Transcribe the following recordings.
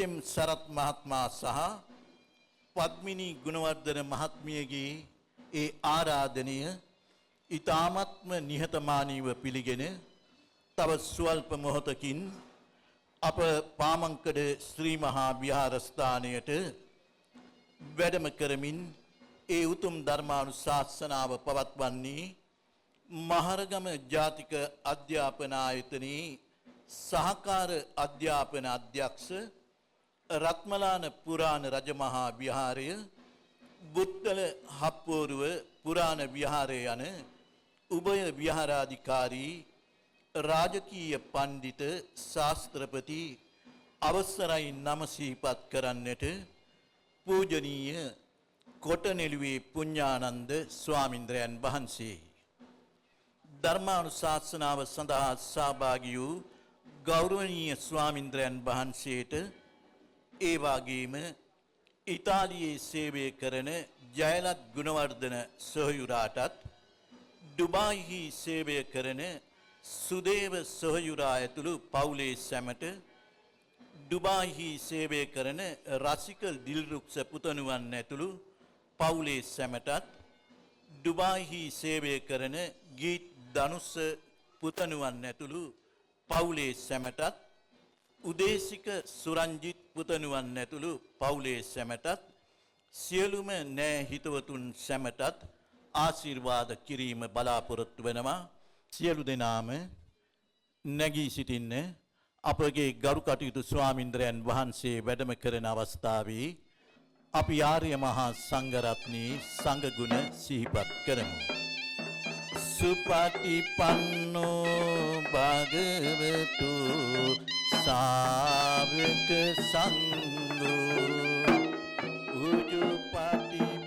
H.M.. Sarath මහත්මයා සහ පද්මිනී ගුණවර්ධන මහත්මියගේ ඒ ආරාධනය ඊ타මත්ම නිහතමානීව පිළිගෙන තව ස්වල්ප මොහොතකින් අප පාමංකඩ ශ්‍රී මහා විහාරස්ථානයට වැඩම කරමින් ඒ උතුම් ධර්මානුශාසනාව පවත්වන්නේ මහරගම ජාතික අධ්‍යාපන ආයතනයේ සහකාර අධ්‍යාපන අධ්‍යක්ෂ රත්මලාන පුරාණ රජමහා විහාරය බුත්තල හප්පෝරුව පුරාණ විහාරය යන උභය විහාරාධිකාරී රාජකීය පණ්ඩිත ශාස්ත්‍රපති අවසරයි නම සිහිපත් කරන්නට පූජනීය කොටනෙළුවේ පුඤ්ඤානන්ද ස්වාමින්ද්‍රයන් වහන්සේ ධර්මානුශාසනාව සඳහා සහභාගී වූ ගෞරවනීය ස්වාමින්ද්‍රයන් වහන්සේට ඒ වගේම ඉතාලියේ සේවය කරන ජයලත් ගුණවර්ධන සොහයුරාටත් ඩුබායිහි සේවය කරන සුදේව සොහයුරා ඇතුළු පවුලේ සැමට ඩුබායිහි සේවය කරන රසික දිල්රුක්ෂ පුතණුවන් ඇතුළු පවුලේ සැමටත් ඩුබායිහි සේවය කරන ගීත් ධනුස්ස පුතණුවන් ඇතුළු පවුලේ සැමටත් උදේසික සුරංජිත් පුතණුවන් ඇතුළු පවුලේ සැමටත් සියලුම නෑ හිතවතුන් සැමටත් ආශිර්වාද කිරීම බලාපොරොත්තු වෙනවා. සියලු දෙනාම නැගී සිටින්න. අපගේ ගරු කටයුතු ස්වාමින්ද්‍රයන් වහන්සේ වැඩම කරන අවස්ථාවේ අපි ආර්ය මහා සංඝරත්නයේ සංඝ ගුණ සිහිපත් කරමු. සුපටිපන්නෝ භගවතු සාවක සංඝෝ උජුපටිපන්නෝ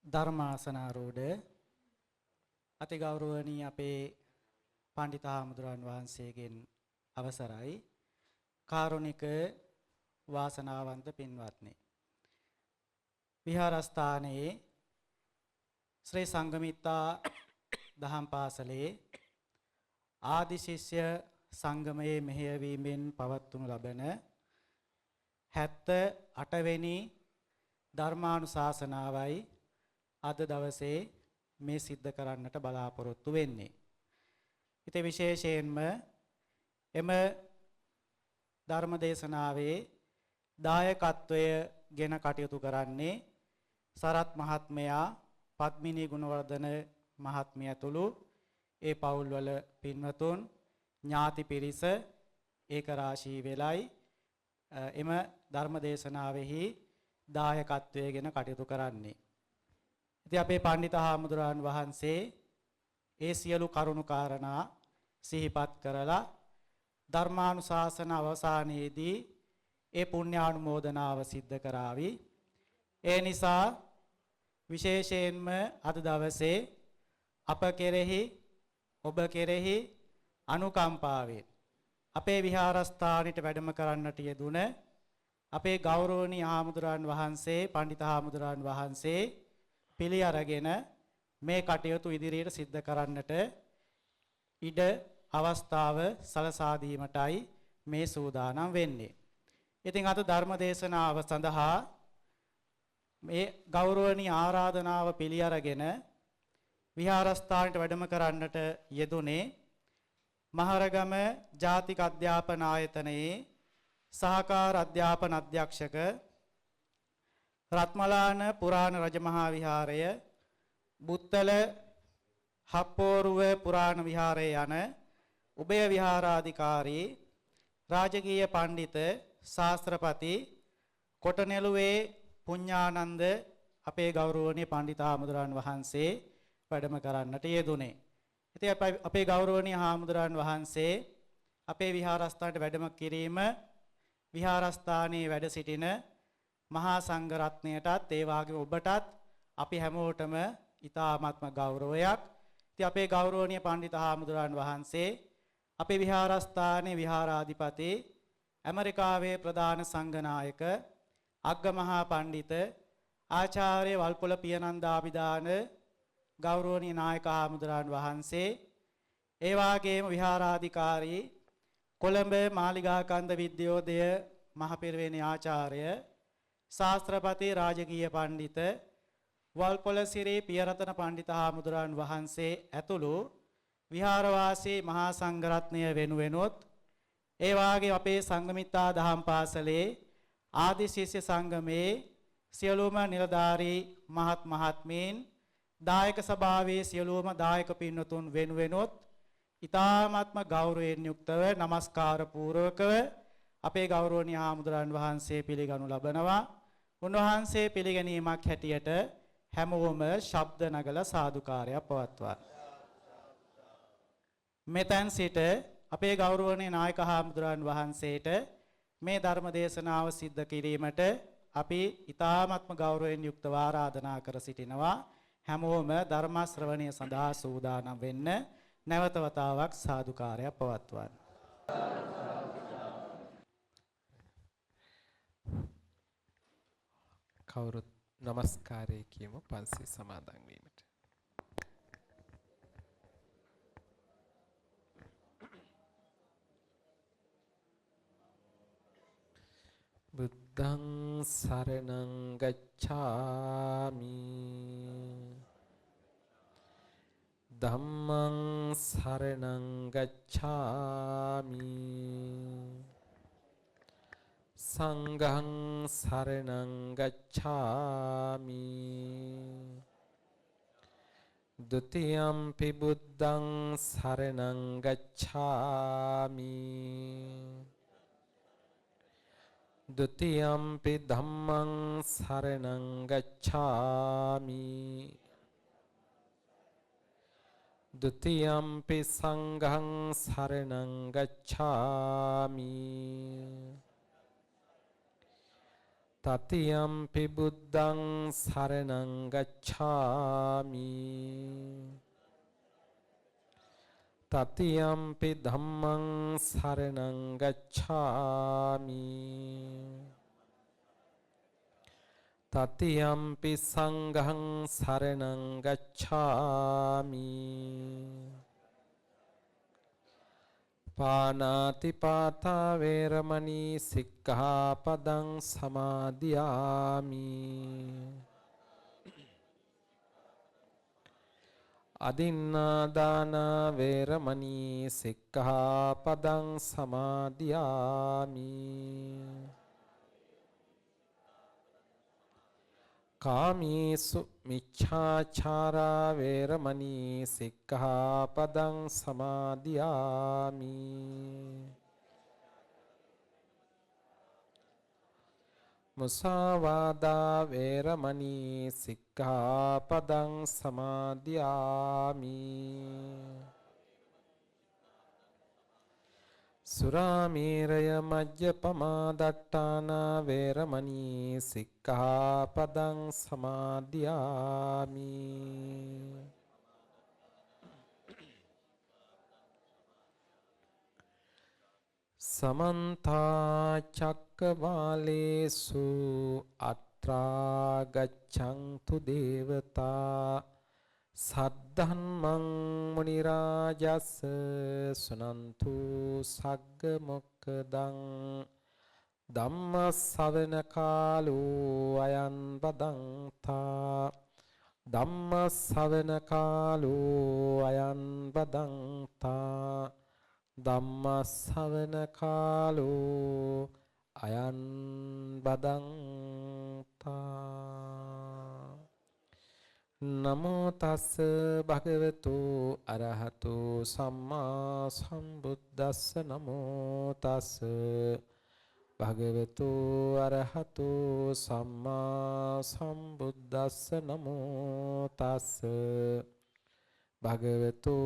ධර්මාසනාරූඪ අතිගෞරවනීය අපේ පණ්ඩිත හාමුදුරන් වහන්සේගෙන් අවසරයි කාරුණික වාසනාවන්ත පින්වත්නි විහාරස්ථානයේ ශ්‍රී සංඝමිත්තා දහම් පාසලේ ආදි ශිෂ්‍ය සංගමයේ මෙහෙයවීමෙන් පවත්වනු ලබන 78 වෙනි ධර්මානුශාසනාවයි අද දවසේ මේ සිද්ධ කරන්නට බලාපොරොත්තු වෙන්නේ. ඉතින් විශේෂයෙන්ම එම ධර්ම දේශනාවේ දායකත්වය ගෙන කටයුතු කරන්නේ සරත් මහත්මයා, පද්මිනී ගුණවර්ධන මහත්මිය ඇතුළු ඒ පවුල්වල පින්වතුන් ඥාති පිරිස ඒක රාශී වෙලයි එම ධර්ම දේශනාවෙහි දායකත්වය ගෙන කටයුතු කරන්නේ. ඉතින් අපේ පණ්ඩිත හාමුදුරන් වහන්සේ ඒ සියලු කරුණු කාරණා සිහිපත් කරලා ධර්මානුශාසන අවසානයේදී ඒ පුණ්‍යානුමෝදනාව සිද්ධ කරાવી. ඒ නිසා විශේෂයෙන්ම අද දවසේ අප කෙරෙහි ඔබ කෙරෙහි අනුකම්පාවෙන් අපේ විහාරස්ථානෙට වැඩම කරන්නට යෙදුන අපේ ගෞරවනීය හාමුදුරන් වහන්සේ පණ්ඩිත හාමුදුරන් වහන්සේ පිළි අරගෙන මේ කටයුතු ඉදිරියට සිද්ධ කරන්නට ඉඩ අවස්ථාව සලසා දීමටයි මේ සූදානම් වෙන්නේ. ඉතින් අද ධර්ම දේශනාව සඳහා මේ ගෞරවනීය ආරාධනාව පිළි අරගෙන විහාරස්ථානයට වැඩම කරන්නට යෙදුනේ මහරගම ජාතික අධ්‍යාපන ආයතනයේ සහකාර අධ්‍යාපන අධ්‍යක්ෂක රත්මලාන පුරාණ රජමහා විහාරය බුත්තල හප්පෝරුව පුරාණ විහාරය යන උභය විහාරාධිකාරී රාජකීය පඬිත ශාස්ත්‍රපති කොටනෙළුවේ පුඤ්ඤානන්ද අපේ ගෞරවනීය පඬිත හාමුදුරන් වහන්සේ වැඩම කරන්නට යෙදුනේ. ඉතින් අපේ ගෞරවනීය හාමුදුරන් වහන්සේ අපේ විහාරස්ථානට වැඩම කිරීම විහාරස්ථානයේ වැඩ සිටින මහා සංඝ රත්නයටත් ඒ වගේම ඔබටත් අපි හැමෝටම ඉතාමත්ම ගෞරවයක්. ඉතින් අපේ ගෞරවනීය පඬිත හාමුදුරන් වහන්සේ අපේ විහාරස්ථානයේ විහාරාධිපති ඇමරිකාවේ ප්‍රධාන සංඝනායක අග්ගමහා පඬිත ආචාර්ය වල්පොල පියනන්දාභිදාන ගෞරවනීය නායක හාමුදුරන් වහන්සේ ඒ වගේම විහාරාධිකාරී කොළඹ මාලිගාකන්ද විද්‍යෝදය මහපිරිවෙනේ ආචාර්ය ශාස්ත්‍රපති රාජකීය පඬිත වල්පොල සිරි පියරතන පඬිත හාමුදුරන් වහන්සේ ඇතුළු විහාරවාසී මහා සංඝරත්නය වෙනුවෙනුත් ඒ වාගේ අපේ සංඝමිත්තා දහම් පාසලේ ආදි ශිෂ්‍ය සංගමේ සියලුම නිලධාරී මහත් මහත්මීන් දායක සභාවේ සියලුම දායක පින්වතුන් වෙනුවෙනුත් ඊ타ත්ම ගෞරවයෙන් යුක්තව নমස්කාර පූර්වකව අපේ ගෞරවනීය හාමුදුරන් වහන්සේ පිළිගනු ලබනවා. උන්වහන්සේ පිළිගැනීමක් හැටියට හැමෝම ශබ්ද නගලා සාදුකාරයක් පවත්වන්න. මෙතෙන් සිට අපේ ගෞරවනීය නායක හාමුදුරන් වහන්සේට මේ ධර්ම දේශනාව සිද්ධ කිරීමට අපි ඊ타ත්ම ගෞරවයෙන් යුක්තව ආරාධනා කර සිටිනවා. හැමෝම ධර්ම ශ්‍රවණය සඳහා සූදානම් වෙන්න නැවත වතාවක් සාදුකාරයක් පවත්වන්න. කවුරුත් নমස්කාරය කියමු පන්සිල් සමාදන් වීමට. බුද්ධං සරණං ගච්ඡාමි ධම්මං සරණං ගච්ඡාමි සංඝං සරණං ගච්ඡාමි ဒ ුතියම්පි බුද්ධං සරණං ගච්ඡාමි ဒ ුතියම්පි ධම්මං සරණං ගච්ඡාමි ဒ ුතියම්පි සංඝං සරණං ගච්ඡාමි තතියම්පි බුද්ධං සරණං ගච්ඡාමි තතියම්පි ධම්මං සරණං ගච්ඡාමි තතියම්පි සංඝං සරණං ගච්ඡාමි පානාති පාතා වේරමණී සික්ඛාපදං සමාදියාමි අදින්නාදාන වේරමණී සික්ඛාපදං සමාදියාමි කාමීසු මිච්ඡාචාරා වේරමණී සික්ඛාපදං සමාදියාමි මුසාවාදා වේරමණී සික්ඛාපදං සමාදියාමි සුරාමේරය මජ්ජපමා දට්ඨානා වේරමණී සික්ඛාපදං සමාදියාමි සමන්තා චක්කවාලේසු අත්‍රා ගච්ඡන්තු දේවතා සද්ධම්මං මුනි රාජස් සුනන්තු සග්ග මොක්ඛදං ධම්ම ශ්‍රවණ කාලෝ අයං බදන්තා ධම්ම ශ්‍රවණ කාලෝ අයං බදන්තා ධම්ම ශ්‍රවණ කාලෝ අයං බදන්තා නමෝ තස් භගවතු අරහතු සම්මා සම්බුද්දස්ස නමෝ තස් භගවතු අරහතු සම්මා සම්බුද්දස්ස නමෝ තස් භගවතු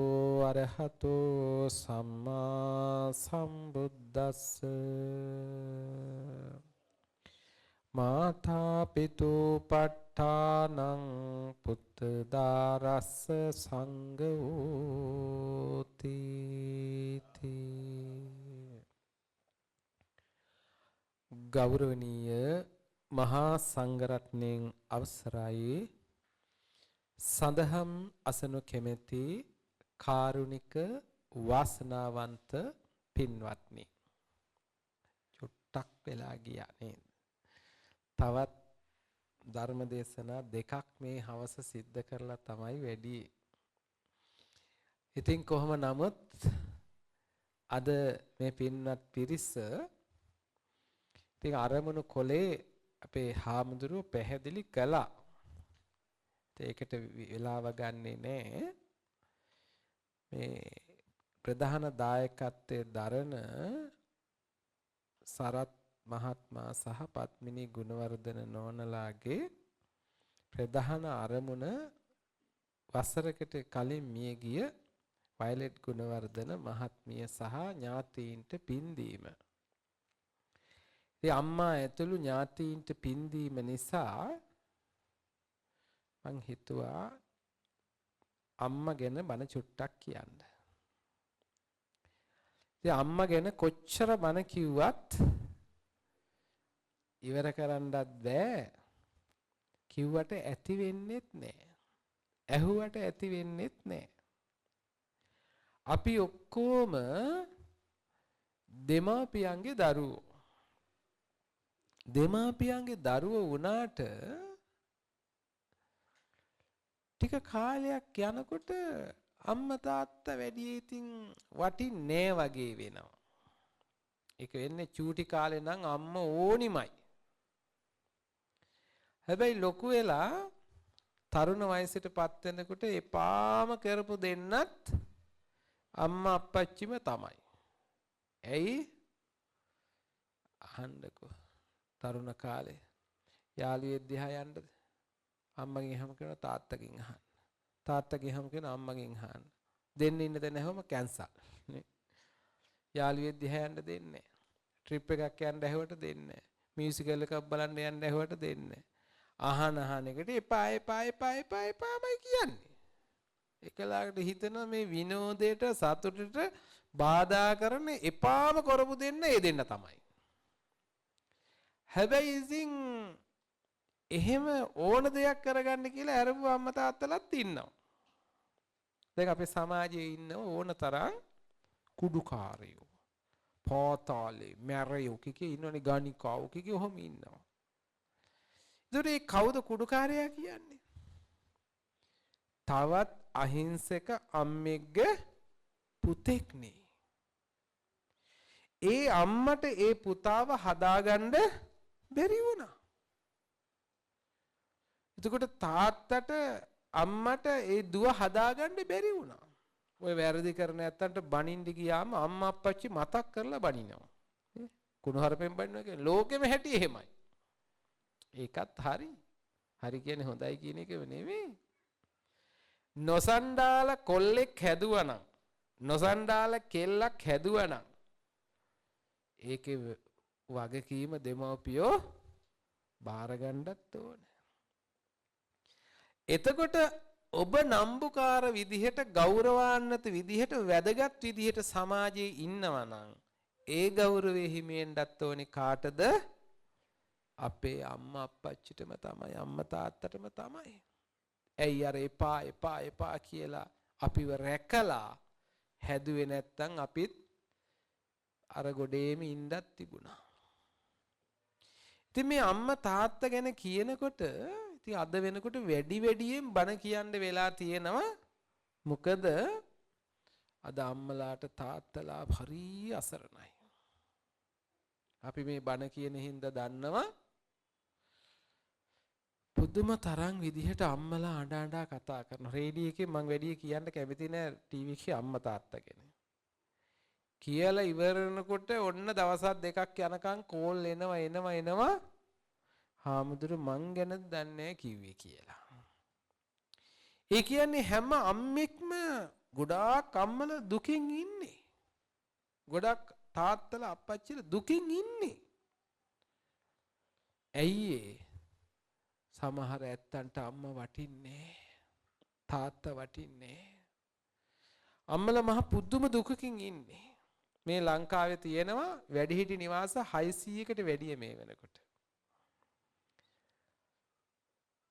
අරහතු සම්මා සම්බුද්දස්ස මාතා පිතු පට්ඨානං පුත්ත දාරස්ස සංඝෝති ගෞරවනීය මහා සංඝරත්නයන් අවසරයි සදහම් අසනු කැමැති කාරුණික වාසනාවන්ත පින්වත්නි චුට්ටක් වෙලා ගියා නේද තවත් ධර්ම දේශනා දෙකක් මේ හවස සිද්ධ කරලා තමයි වැඩි. ඉතින් කොහොම නමුත් අද මේ පින්වත් පිරිස ඉතින් අරමුණු කොලේ අපේ හාමුදුරුව පැහැදිලි කළා. ඒකට වෙලාව ගන්නෙ නෑ. මේ ප්‍රධාන දායකත්වයේ දරන සරත් මහත්මා සහ පත්මිනී ගුණවර්ධන නෝනලාගේ ප්‍රධාන අරමුණ වසරකට කලින් මිය ගිය වයලට් ගුණවර්ධන මහත්මිය සහ ඥාතීන්ට පින් දීම. ඉතින් අම්මා ඇතුළු ඥාතීන්ට පින් දීම නිසා මං හිතුවා අම්මා ගැන බණ චුට්ටක් කියන්න. ඉතින් අම්මා ගැන කොච්චර බණ කිව්වත් ඉවර කරන්නත් බෑ. කිව්වට ඇති වෙන්නේත් නෑ. ඇහුවට ඇති වෙන්නේත් නෑ. අපි ඔක්කොම දෙමාපියන්ගේ දරුවෝ. දෙමාපියන්ගේ දරුවෝ වුණාට ටික කාලයක් යනකොට අම්මා තාත්තා වැඩි ඉතින් වටින්නේ වගේ වෙනවා. ඒක වෙන්නේ චූටි කාලේ නම් අම්මා ඕනිමයි. හැබැයි ලොකු වෙලා තරුණ වයසටපත් වෙනකොට එපාම කරපු දෙන්නත් අම්මා අප්පච්චිම තමයි. ඇයි? අහන්නකෝ. තරුණ කාලේ යාළුවෙක් දිහා යන්නද? අම්මගෙන් හැම කෙනා තාත්තගෙන් අහන්න. තාත්තගෙන් හැම කෙනා අම්මගෙන් අහන්න. දෙන්නේ ඉන්න තැන හැම කැන්සල්. නේ? යාළුවෙක් දිහා යන්න දෙන්නේ නැහැ. ට්‍රිප් එකක් යන්න ඇහුවට දෙන්නේ නැහැ. මියුසිකල් එකක් බලන්න යන්න ඇහුවට දෙන්නේ නැහැ. අහන එකට එපාමයි කියන්නේ. එකලාකට හිතන මේ විනෝදයට සතුටට බාධා කරන එපාම කරපු දෙන්න ඒ දෙන්න තමයි. හැබැයි ඉතින් එහෙම ඕන දෙයක් කරගන්න කියලා අරපු අම්මා තාත්තලාත් ඉන්නවා. දැන් අපේ සමාජයේ ඉන්න ඕන තරම් කුඩුකාරයෝ, පාතාලේ, මැරයෝ කිකේ ඉන්නෝනේ ගණිකාවෝ කිකේ ඔහොම ඉන්නවා. ඒ කවුද කුඩුකාරයා කියන්නේ? තවත් අහිංසක අම්මෙක්ගේ පුතෙක්නේ. ඒ අම්මට ඒ පුතාව හදාගන්න බැරි වුණා. එතකොට තාත්තට අම්මට ඒ දුව හදාගන්න බැරි වුණා. ඔය වැරදි කරන ඇත්තන්ට බනින්න ගියාම අම්මා අප්පච්චි මතක් කරලා බනිනවා. කුණුහරුපෙන් බනිනවා කියන්නේ ලෝකෙම හැටි එහෙමයි. ඒකත් හරි. හරි කියන්නේ හොඳයි කියන එක නෙවෙයි. නොසන්ඩාල කොල්ලෙක් හැදුවනම්, නොසන්ඩාල කෙල්ලක් හැදුවනම් ඒකේ වගකීම දෙමව්පියෝ බාර ගන්නත් ඕනේ. එතකොට ඔබ නම්බුකාර විදිහට, ගෞරවාන්විත විදිහට, වැදගත් විදිහට සමාජයේ ඉන්නවා නම් ඒ ගෞරවය හිමිවෙන්නත් ඕනේ කාටද? අපේ අම්මා අප්පච්චිටම තමයි, අම්මා තාත්තටම තමයි. ඇයි අර එපා එපා එපා කියලා අපිව රැකලා හැදුවේ නැත්තම් අපිත් අර ගොඩේම ඉන්නත් තිබුණා. ඉතින් මේ අම්මා තාත්තා ගැන කියනකොට ඉතින් අද වෙනකොට වැඩි වැඩියෙන් බණ කියන්න වෙලා තියෙනවා. මොකද අද අම්මලාට තාත්තලා හරි අසරණයි. අපි මේ බණ කියන හින්දා දන්නවා පුදුම තරම් විදිහට අම්මලා අඬ අඬ කතා කරනවා. රේඩියෝ එකේ මම වැඩි කියන්න කැමති නෑ ටීවී එකේ අම්මා තාත්තා ගැන. කියලා ඉවරනකොට ඔන්න දවස් දෙකක් යනකම් කෝල් එනවා. හාමුදුරු මං ගැන දන්නේ කිව්වේ කියලා. ඒ කියන්නේ හැම අම්මෙක්ම ගොඩාක් අම්මලා දුකින් ඉන්නේ. ගොඩක් තාත්තලා අප්පච්චිලා දුකින් ඉන්නේ. ඇයි සමහර ඇත්තන්ට අම්මා වටින්නේ තාත්තා වටින්නේ. අම්මලා මහ පුදුම දුකකින් ඉන්නේ. මේ ලංකාවේ තියෙනවා වැඩිහිටි නිවාස 600කට වැඩිය මේ වෙනකොට.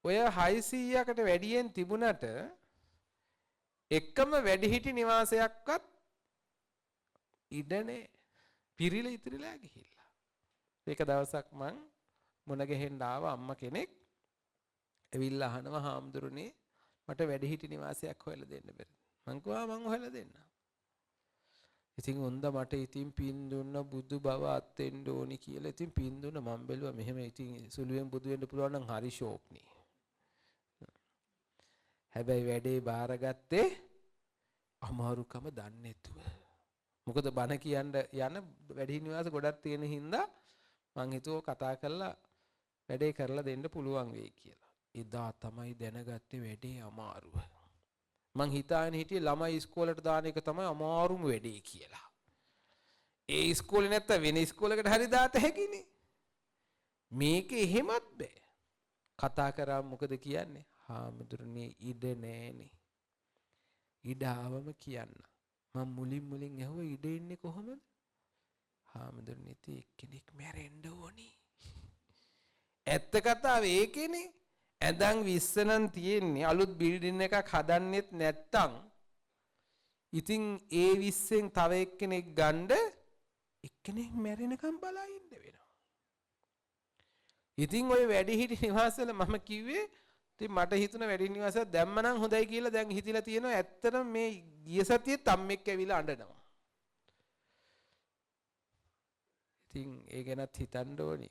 ඔය 600කට වැඩියෙන් තිබුණට එකම වැඩිහිටි නිවාසයක්වත් ඉඩනේ පිරිලා ඉතිරිලා ගිහිල්ලා. ඒක දවසක් මං මුණ ගැහෙන්න ආව අම්මා කෙනෙක් ඇවිල්ලා අහනවා හාමුදුරනේ මට වැඩිහිටි නිවාසයක් හොයලා දෙන්න බැරිද? මං කිව්වා මං හොයලා දෙන්නම්. ඉතින් උන්ද මට ඉතින් පින් දුන්න බුදු බව අත්ෙන්න ඕනි කියලා ඉතින් පින් දුන්න මම බැලුවා මෙහෙම ඉතින් සුළුවෙන් බුදු වෙන්න පුළුවන් නම් හරි ෂෝක්නේ. හැබැයි වැඩේ බාරගත්තේ අමාරුකම දන්නේ නැතුව. මොකද බණ කියන්න යන වැඩි නිවාස ගොඩක් තියෙන හින්දා මං හිතුවා කතා කරලා වැඩේ කරලා දෙන්න පුළුවන් වෙයි කියලා. එදා තමයි දැනගත්තේ වැඩේ අමාරුව. මං හිතාගෙන හිටියේ ළමයි ඉස්කෝලේට දාන එක තමයි අමාරුම වැඩේ කියලා. ඒ ඉස්කෝලේ නැත්තම් වෙන ඉස්කෝලයකට හරි දාත හැකිනේ. මේක එහෙමත් බෑ. කතා කරා මොකද කියන්නේ? හාමුදුරනේ ඉඩ නෑනේ. ඉඩ ආවම කියන්න. මම මුලින් ඇහුවා ඉඩ ඉන්නේ කොහමද? හාමුදුරනේ ඉතින් එක්කෙනෙක් මැරෙන්න ඕනි. ඇත්ත කතාව ඒකනේ. ඇඳන් 20 නම් තියෙන්නේ අලුත් බිල්ඩින් එකක් හදන්නෙත් නැත්තම් ඉතින් ඒ 20න් තව එක්කෙනෙක් ගන්න එක්කෙනෙක් මැරෙනකම් බලා ඉන්න වෙනවා. ඉතින් ওই වැඩිහිටි නිවාසවල මම කිව්වේ ඉතින් මට හිතුණ වැඩි නිවාසයක් දැම්ම නම් හොඳයි කියලා දැන් හිතිලා තියෙනවා. ඇත්තටම මේ ගිය සතියේ තම්මෙක් ඇවිල්ලා අඬනවා. ඉතින් ඒ ගැනත් හිතන්න ඕනි.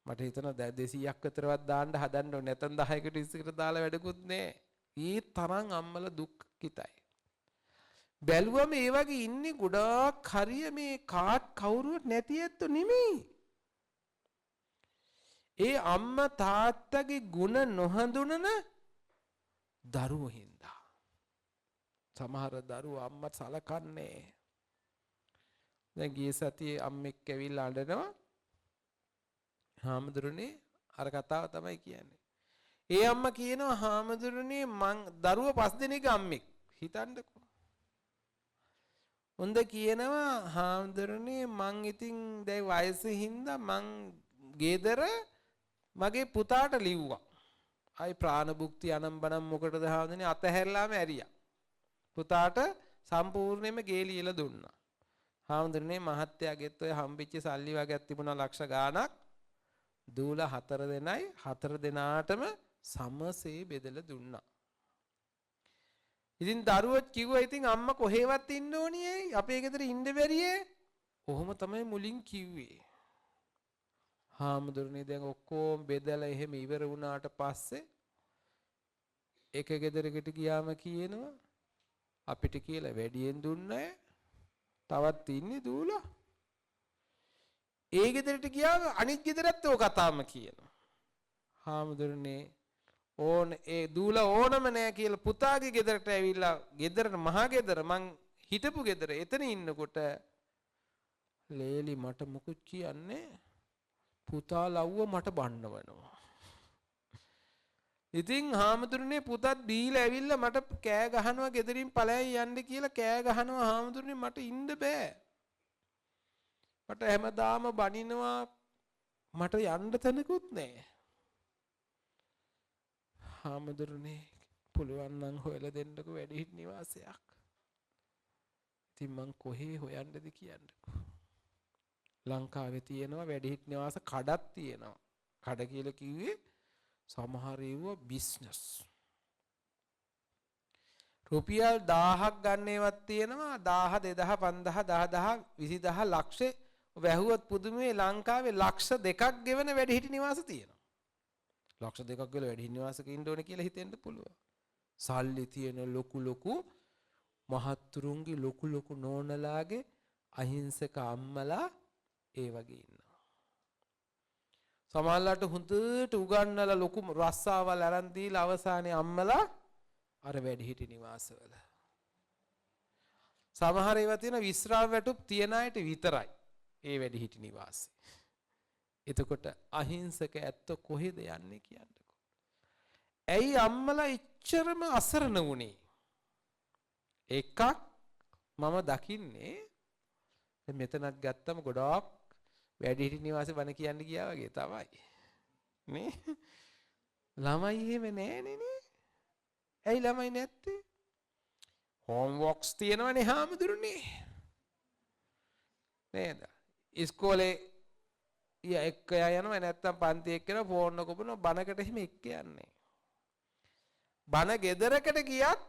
මට හිතනවා 200ක් විතරවත් දාන්න හදන්න ඕනේ. නැත්නම් 10කට 20කට දාලා වැඩකුත් නෑ. ඒ තරම් අම්මලා දුක් හිතයි. බැලුවම ඒ වගේ ඉන්නේ ගොඩාක් හරිය මේ කාට් කවුරුවත් නැති ඇත්තෝ නෙමෙයි. ඒ අම්මා තාත්තගේ ಗುಣ නොහඳුනන දරුවෝ හින්දා. සමහර දරුවෝ අම්මා සලකන්නේ. දැන් ගිය සතියේ අම්මෙක් ඇවිල්ලා අඬනවා. හාමුදුරනේ අර කතාව තමයි කියන්නේ. ඒ අම්මා කියනවා හාමුදුරනේ මං දරුවෝ 5 දෙනෙක් අම්මෙක්. හිතන්නකෝ. හොඳ කියනවා හාමුදුරනේ මං ඉතින් දැන් වයසේ හින්දා මං ගෙදර මගේ පුතාට ලිව්වා. ආයි ප්‍රාණභුක්ති අනම්බනම් මොකටද හාමුදුරනේ අතහැරලාම ඇරියා. පුතාට සම්පූර්ණයෙන්ම ගේ ලියලා දුන්නා. හාමුදුරනේ මහත්තයාගෙත් ඔය හම්බෙච්ච සල්ලි වගේක් තිබුණා ලක්ෂ ගාණක්. දූලා 4 දෙනයි 4 දෙනාටම සමසේ බෙදලා දුන්නා. ඉතින් දරුවෝ කිව්වා ඉතින් අම්මා කොහෙවත් ඉන්න ඕනියේ අපේ ගෙදර ඉන්න බැරියේ. කොහොම තමයි මුලින් කිව්වේ. හාමුදුරනේ දැන් ඔක්කොම බෙදලා එහෙම ඉවර වුණාට පස්සේ එක ගෙදරකට ගියාම කියනවා අපිට කියලා වැඩියෙන් දුන්නේ තවත් ඉන්නේ දූලා. ඒ ගෙදරට ගියාම අනිත් ගෙදරත් ඔය කතාවම කියනවා. හාමුදුරනේ ඕන ඒ දූලා ඕනම නෑ කියලා පුතාගේ ගෙදරට ඇවිල්ලා ගෙදරට මහා ගෙදර මං හිටපු ගෙදර එතන ඉන්නකොට ලේලි මට මුකුත් කියන්නේ පුතා ලව්ව මට බන්නවනවා. ඉතින් හාමුදුරනේ පුතත් දීලා ඇවිල්ලා මට කෑ ගහනවා ගෙදරින් පළයන් යන්න කියලා කෑ ගහනවා හාමුදුරනේ මට ඉන්න බෑ. මට හැමදාම බනිනවා මට යන්න තැනකුත් නෑ. හාමුදුරනේ පුළුවන් නම් හොයලා දෙන්නකෝ වැඩිහිටි නිවාසයක්. ඉතින් මං කොහේ හොයන්නද කියන්නකෝ. ලංකාවේ තියෙනවා වැඩිහිටි නිවාස කඩක් තියෙනවා. කඩ කියලා කිව්වේ සමහර ඒවා බිස්නස්. රුපියල් 1000ක් ගන්න ඒවත් තියෙනවා 1000 2000 5000 10000 20000 ලක්ෂ වැහුවත් පුදුමේ ලංකාවේ ලක්ෂ 2ක් ගෙවන වැඩිහිටි නිවාස තියෙනවා. ලක්ෂ 2ක් ගෙවල වැඩිහිටි නිවාසක ඉන්න ඕනේ කියලා හිතෙන්න පුළුවන්. සල්ලි තියෙන ලොකු මහත්තුරුන්ගේ ලොකු නෝනලාගේ අහිංසක අම්මලා ඒ වගේ ඉන්නවා. සමහරලාට හොඳට උගන්නලා ලොකු රස්සාවල් අරන් දීලා අවසානයේ අම්මලා අර වැඩිහිටි නිවාසවල. සමහර ඒවා තියෙන විශ්‍රාම වැටුප් තියන අයට විතරයි ඒ වැඩිහිටි නිවාසෙ. එතකොට අහිංසක ඇත්ත කොහෙද යන්නේ කියන්නකෝ. ඇයි අම්මලා ඉච්චරම අසරණ වුණේ? එකක් මම දකින්නේ මෙතනත් ගත්තම ගොඩාක් වැඩිහිටි නිවාසේ බණ කියන්න ගියා වගේ තමයි. නේ? ළමයි එහෙම නෑනේ නේ. ඇයි ළමයි නැත්තේ? හෝම්වර්ක්ස් තියෙනවනේ හාමුදුරනේ. නේද? ඉස්කෝලේ එක්ක යනවා නැත්තම් පන්ති එක්ක යනවා ෆෝන් එක කොපනවා බණකට එහෙම එක්ක යන්නේ. බණ ගෙදරකට ගියත්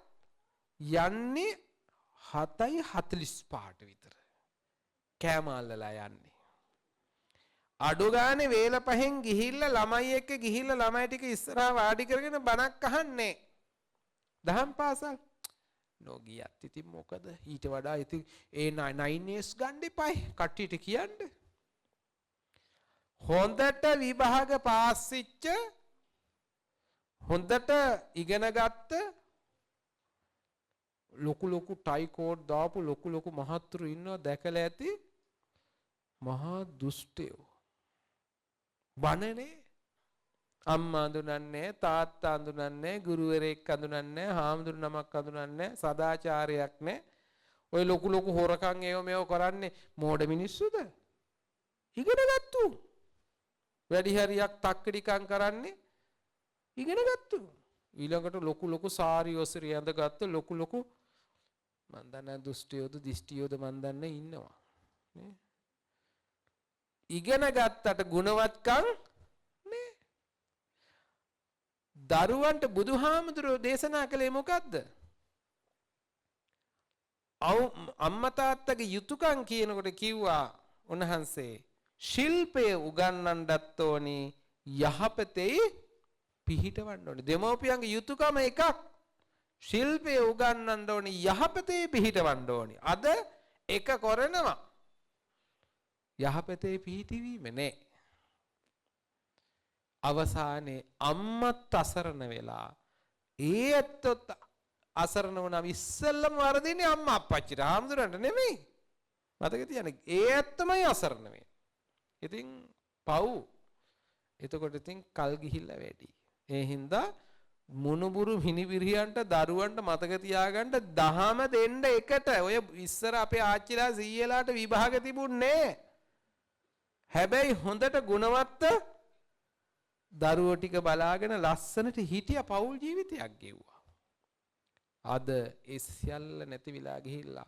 යන්නේ 7:45 විතර. කෑම අල්ලලා යන්නේ. අඩු ගානේ වේල පහෙන් ගිහිල්ලා ළමයි එක්ක ගිහිල්ලා ළමයි ටික ඉස්සරහා වාඩි කරගෙන බණක් අහන්නේ. දහම් පාසල් නොගියත් ඉතින් මොකද ඊට වඩා ඉතින් ඒ 9S ගන්න එපායි කට්ටියට කියන්න. හොඳට විභාග පාස් වෙච්ච හොඳට ඉගෙන ගත්ත ලොකු ටයි කෝඩ් දාපු ලොකු මහත්තුරු ඉන්නවා දැකලා ඇති. මහා දුෂ්ටයෝ. බණනේ අම්මා අඳුනන්නේ තාත්තා අඳුනන්නේ ගුරුවරයෙක් අඳුනන්නේ හාමුදුරු නමක් අඳුනන්නේ සදාචාරයක් නැහැ. ඔය ලොකු හොරකම් ඒව මේව කරන්නේ මෝඩ මිනිස්සුද? ඉගෙන ගත්තු. වැඩි හරියක් තක්කඩිකම් කරන්නේ ඉගෙන ගත්තු. ඊළඟට ලොකු සාරි ඔසරි ඇඳගත්ත ලොකු මන් දන්නේ දුෂ්ටයෝද දිෂ්ටියෝද මන් දන්නේ ඉන්නවා. නේ? ඉගෙන ගත්තට ගුණවත්කම් නේ. දරුවන්ට බුදුහාමුදුරුවෝ දේශනා කළේ මොකද්ද? අම්මා තාත්තගේ යුතුයකම් කියනකොට කිව්වා උන්වහන්සේ ශිල්පය උගන්වන්නත් ඕනි යහපතේ පිහිටවන්න ඕනි. දෙමෝපියන්ගේ යුතුයකම එකක්. ශිල්පය උගන්වන්න ඕනි යහපතේ පිහිටවන්න ඕනි. අද එක කරනවා යහපතේ පිහිටවීම නෑ. අවසානයේ අම්මත් අසරණ වෙලා ඒ ඇත්තොත් අසරණ වුණාම ඉස්සෙල්ලම වරදින්නේ අම්මා අප්පච්චිට හාමුදුරන්ට නෙමෙයි. මතක තියාගන්න. ඒ ඇත්තමයි අසරණ වෙන්නේ. ඉතින් පව්. එතකොට ඉතින් කල් ගිහිල්ලා වැඩි. ඒ හින්දා මුණුබුරු මිනිබිරියන්ට දරුවන්ට මතක තියාගන්න දහම දෙන්න එකට. ඔය ඉස්සර අපේ ආච්චිලා සීයලාට විභාග තිබුණේ නෑ. හැබැයි හොඳට ගුණවත් දරුවෝ ටික බලාගෙන ලස්සනට හිටිය පෞල් ජීවිතයක් ගෙව්වා. අද ඒ සියල්ල නැති විලා ගිහිල්ලා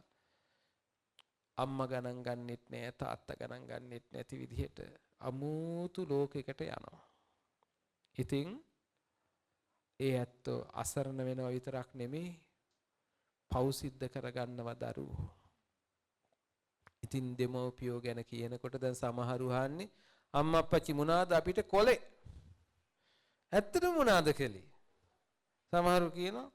අම්මා ගණන් ගන්නෙත් නෑ තාත්තා ගණන් ගන්නෙත් නැති විදිහට අමුතු ලෝකයකට යනවා. ඉතින් ඒ ඇත්තෝ අසරණ වෙනවා විතරක් නෙමෙයි පව් සිද්ධ කරගන්නවා දරුවෝ. ඉතින් දෙමව්පියෝ ගැන කියනකොට දැන් සමහරු අහන්නේ අම්මා අප්පච්චි මොනවාද අපිට කොලේ? ඇත්තටම මොනවාද කළේ? සමහරු කියනවා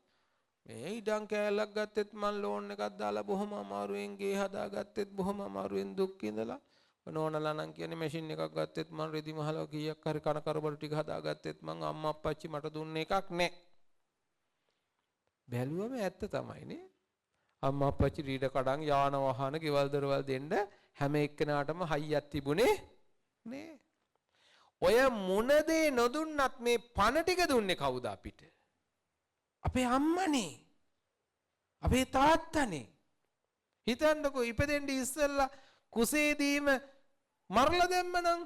මේ ඉඩම් කෑල්ලක් ගත්තෙත් මං ලෝන් එකක් දාලා බොහොම අමාරුවෙන් ගේ හදාගත්තෙත් බොහොම අමාරුවෙන් දුක් විඳලා නෝනලා නම් කියන්නේ මැෂින් එකක් ගත්තෙත් මං රෙදි මහලා කීයක් හරි කන කරබඩු ටික හදාගත්තෙත් මං අම්මා අප්පච්චි මට දුන්න එකක් නෑ. බැලුවම ඇත්ත තමයි නේ. අම්මා අප්පච්චි රීඩ කඩන් යාන වාහන ගෙවල් දොරවල් දෙන්න හැම එක්කෙනාටම හයියක් තිබුණේ නේ. ඔය මොන දේ නොදුන්නත් මේ පණ ටික දුන්නේ කවුද අපිට? අපේ අම්මනේ. අපේ තාත්තනේ. හිතන්නකෝ ඉපදෙන්න ඉස්සෙල්ලා කුසේදීම මරලා දැම්මනම්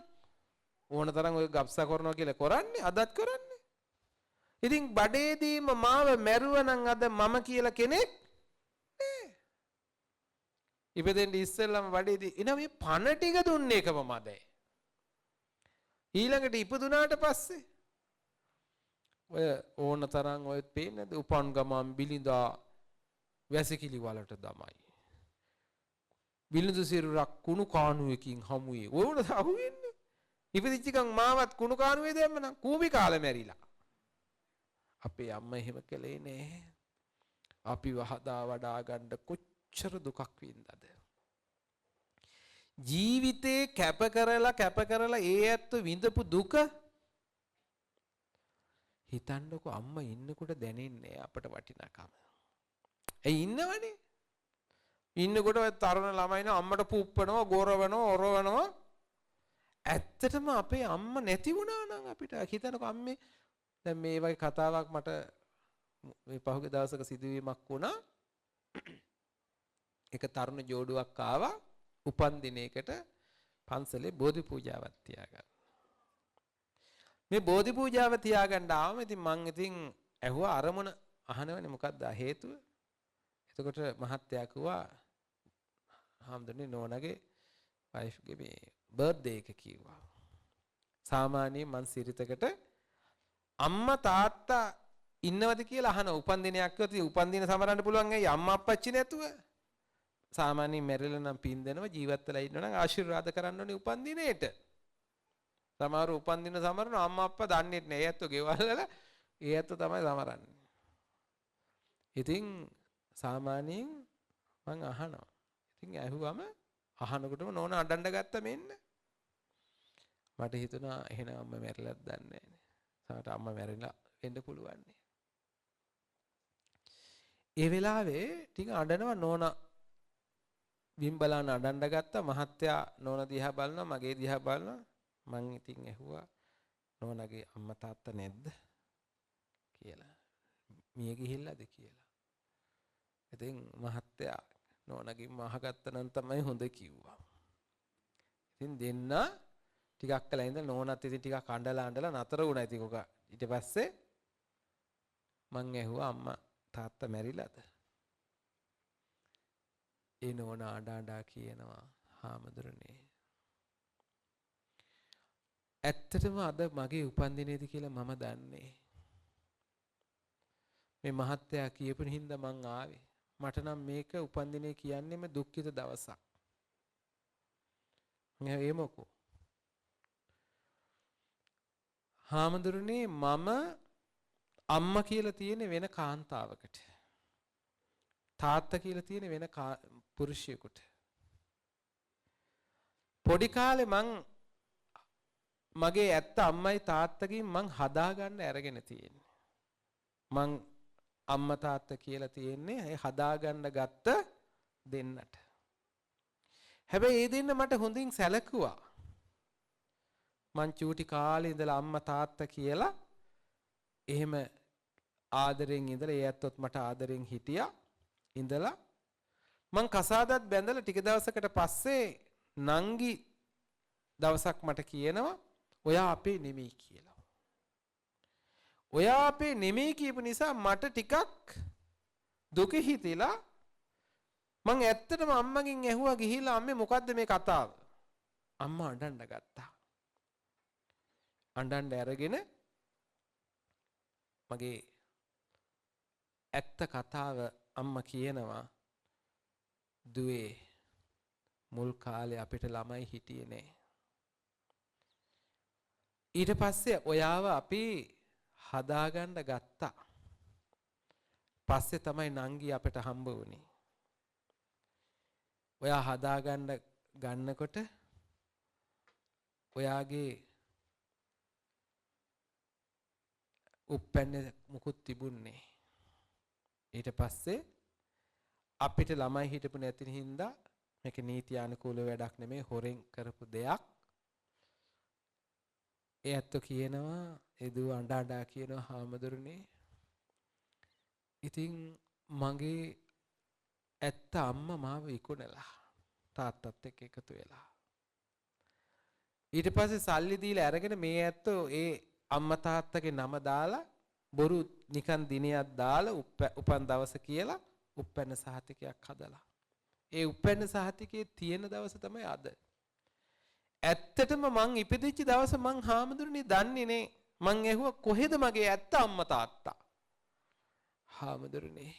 ඕන තරම් ඔය ගබ්සා කරනවා කියලා කරන්නේ අදත් කරන්නේ. ඉතින් බඩේදීම මාව මැරුවනම් අද මම කියලා කෙනෙක් නෑ. ඉපදෙන්න ඉස්සෙල්ලම බඩේදී එන මේ පණ ටික දුන්නේ එකම මදේ. ඊළඟට ඉපදුනාට පස්සේ ඔය ඕන තරම් ඔය පේන්නේ නැද්ද උපන් ගමන් බිලිඳා වැසිකිලි වලට දමයි. බිලිඳු සිරුරක් කුණු කාණුවකින් හමුවේ. ඔයවල අහුවෙන්නේ. ඉපදිච්ච ගමන් මාවත් කුණු කාණුවේ දැම්මනම් කූඹි කාලේ මැරිලා. අපේ අම්මා එහෙම කළේ නෑ. අපි වහදා වඩා ගන්න කොච්චර දුකක් වින්දාද. ජීවිතේ කැප කරලා ඒ ඇත්ත විඳපු දුක හිතන්නකො අම්මා ඉන්නකොට දැනෙන්නේ අපට වටිනාකම. ඇයි ඉන්නවනේ? ඉන්නකොට ඔය තරුණ ළමයින අම්මට පුප්පනවා, ගොරවනවා, ඔරවනවා. ඇත්තටම අපේ අම්මා නැති වුණා නම් අපිට හිතනකො අම්මේ දැන් මේ වගේ කතාවක් මට මේ පහුගිය දවසක සිදුවීමක් වුණා. එක තරුණ ජෝඩුවක් ආවා උපන් දිනයකට පන්සලේ බෝධි පූජාවක් තියාගන්න. මේ බෝධි පූජාව තියාගන්න ආවම ඉතින් මං ඉතින් ඇහුවා අරමුණ අහනවනේ මොකක්ද හේතුව? එතකොට මහත්තයා කිව්වා හාමුදුරනේ නෝනාගේ වයිෆ්ගේ මේ බර්ත්ඩේ එක කිව්වා. සාමාන්‍යයෙන් මං සිරිතකට අම්මා තාත්තා ඉන්නවද කියලා අහන උපන් දිනයක් කිව්වොත් උපන් දින සමරන්න පුළුවන් ඇයි අම්මා අප්පච්චි නැතුව? සාමාන්‍යයෙන් මැරිලා නම් පින් දෙනවා ජීවත් වෙලා ඉන්නවා නම් ආශිර්වාද කරන්න ඕනේ උපන් දිනේට. සමහර උපන් දින සමරන අම්මා අප්පා දන්නේ නැහැ. ඒ ඇත්තෝ ගෙවල් වල ඒ ඇත්තෝ තමයි සමරන්නේ. ඉතින් සාමාන්‍යයෙන් මං අහනවා. ඉතින් ඇහුවම අහනකොටම නෝනා අඬන්න ගත්ත මෙන්න. මට හිතුණා එහෙනම් අම්මා මැරිලාද දන්නේ නැහැ. සමහරට අම්මා මැරිලා වෙන්න පුළුවන් නේ. ඒ වෙලාවේ ටික අඬනවා නෝනා බිම්බලාන අඬන්න ගත්තා. මහත්තයා නෝනා දිහා බලනවා මගේ දිහා බලනවා. මං ඉතින් ඇහුවා නෝනාගේ අම්මා තාත්තා නැද්ද කියලා. මිය ගිහිල්ලාද කියලා. ඉතින් මහත්තයා නෝනාගෙන් අහගත්ත නම් තමයි හොඳ කිව්වා. ඉතින් දෙන්න ටිකක් කළා ඉඳලා නෝනාත් ඉතින් ටිකක් අඬලා නතර වුණා. ඉතින් ඔක ඊට පස්සේ මං ඇහුවා අම්මා තාත්තා මැරිලාද? ඒ නෝනා අඬා කියනවා හාමුදුරනේ ඇත්තටම අද මගේ උපන්දිනේද කියලා මම දන්නේ. මේ මහත්තයා කියපු හින්දා මං ආවේ. මට නම් මේක උපන්දිනේ කියන්නේම දුක්ඛිත දවසක්. ඒ මොකෝ? හාමුදුරනේ මම අම්මා කියලා තියෙන වෙන කාන්තාවකට. තාත්තා කියලා තියෙන වෙන පුරුෂයෙකුට. පොඩි කාලේ මගේ ඇත්ත අම්මයි තාත්තගෙන් මං හදාගන්න අරගෙන තියෙන්නේ. මං අම්මා තාත්තා කියලා තියෙන්නේ ඒ හදාගන්න ගත්ත දෙන්නට. හැබැයි ඒ දෙන්න මට හොඳින් සැලකුවා. මං චූටි කාලේ ඉඳලා අම්මා තාත්තා කියලා එහෙම ආදරෙන් ඉඳලා ඒ ඇත්තොත් මට ආදරෙන් හිටියා. ඉඳලා මං කසාදත් බැඳලා ටික දවසකට පස්සේ නංගි දවසක් මට කියනවා ඔයා අපේ නෙමෙයි කියලා. ඔයා අපේ නෙමෙයි කියපු නිසා මට ටිකක් දුක හිතිලා මං ඇත්තටම අම්මගෙන් ඇහුවා ගිහිල්ලා අම්මේ මොකද්ද මේ කතාව? අම්මා අඬන්න ගත්තා. අඬන්න අරගෙන මගේ ඇත්ත කතාව අම්මා කියනවා දුවේ මුල් කාලේ අපිට ළමයි හිටියේ නෑ. ඊට පස්සේ ඔයාව අපි හදාගන්න ගත්තා. පස්සේ තමයි නංගි අපිට හම්බ වුණේ. ඔයා හදාගන්න ගන්නකොට ඔයාගේ උප්පැන්නේ මුකුත් තිබුණේ. ඊට පස්සේ අපිට ළමයි හිටපු නැති හින්දා මේක නීති අනුකූල වැඩක් නෙමෙයි හොරෙන් කරපු දෙයක්. ඒ ඇත්තෝ කියනවා ඒ දුව අඬා කියනවා හාමුදුරනේ ඉතින් මගේ ඇත්ත අම්මා මාව විකුණලා තාත්තත් එක්ක එකතු වෙලා ඊට පස්සේ සල්ලි දීලා අරගෙන මේ ඇත්තෝ ඒ අම්මා තාත්තගේ නම දාලා බොරු නිකන් දිනයක් දාලා උපන් දවස කියලා උපැන්න සහතිකයක් හදලා. ඒ උපැන්න සහතිකයේ තියෙන දවස තමයි අද. ඇත්තටම මං ඉපදිච්ච දවස මං හාමුදුරනේ දන්නේ නේ. මං ඇහුවා කොහෙද මගේ ඇත්ත අම්මා තාත්තා? හාමුදුරනේ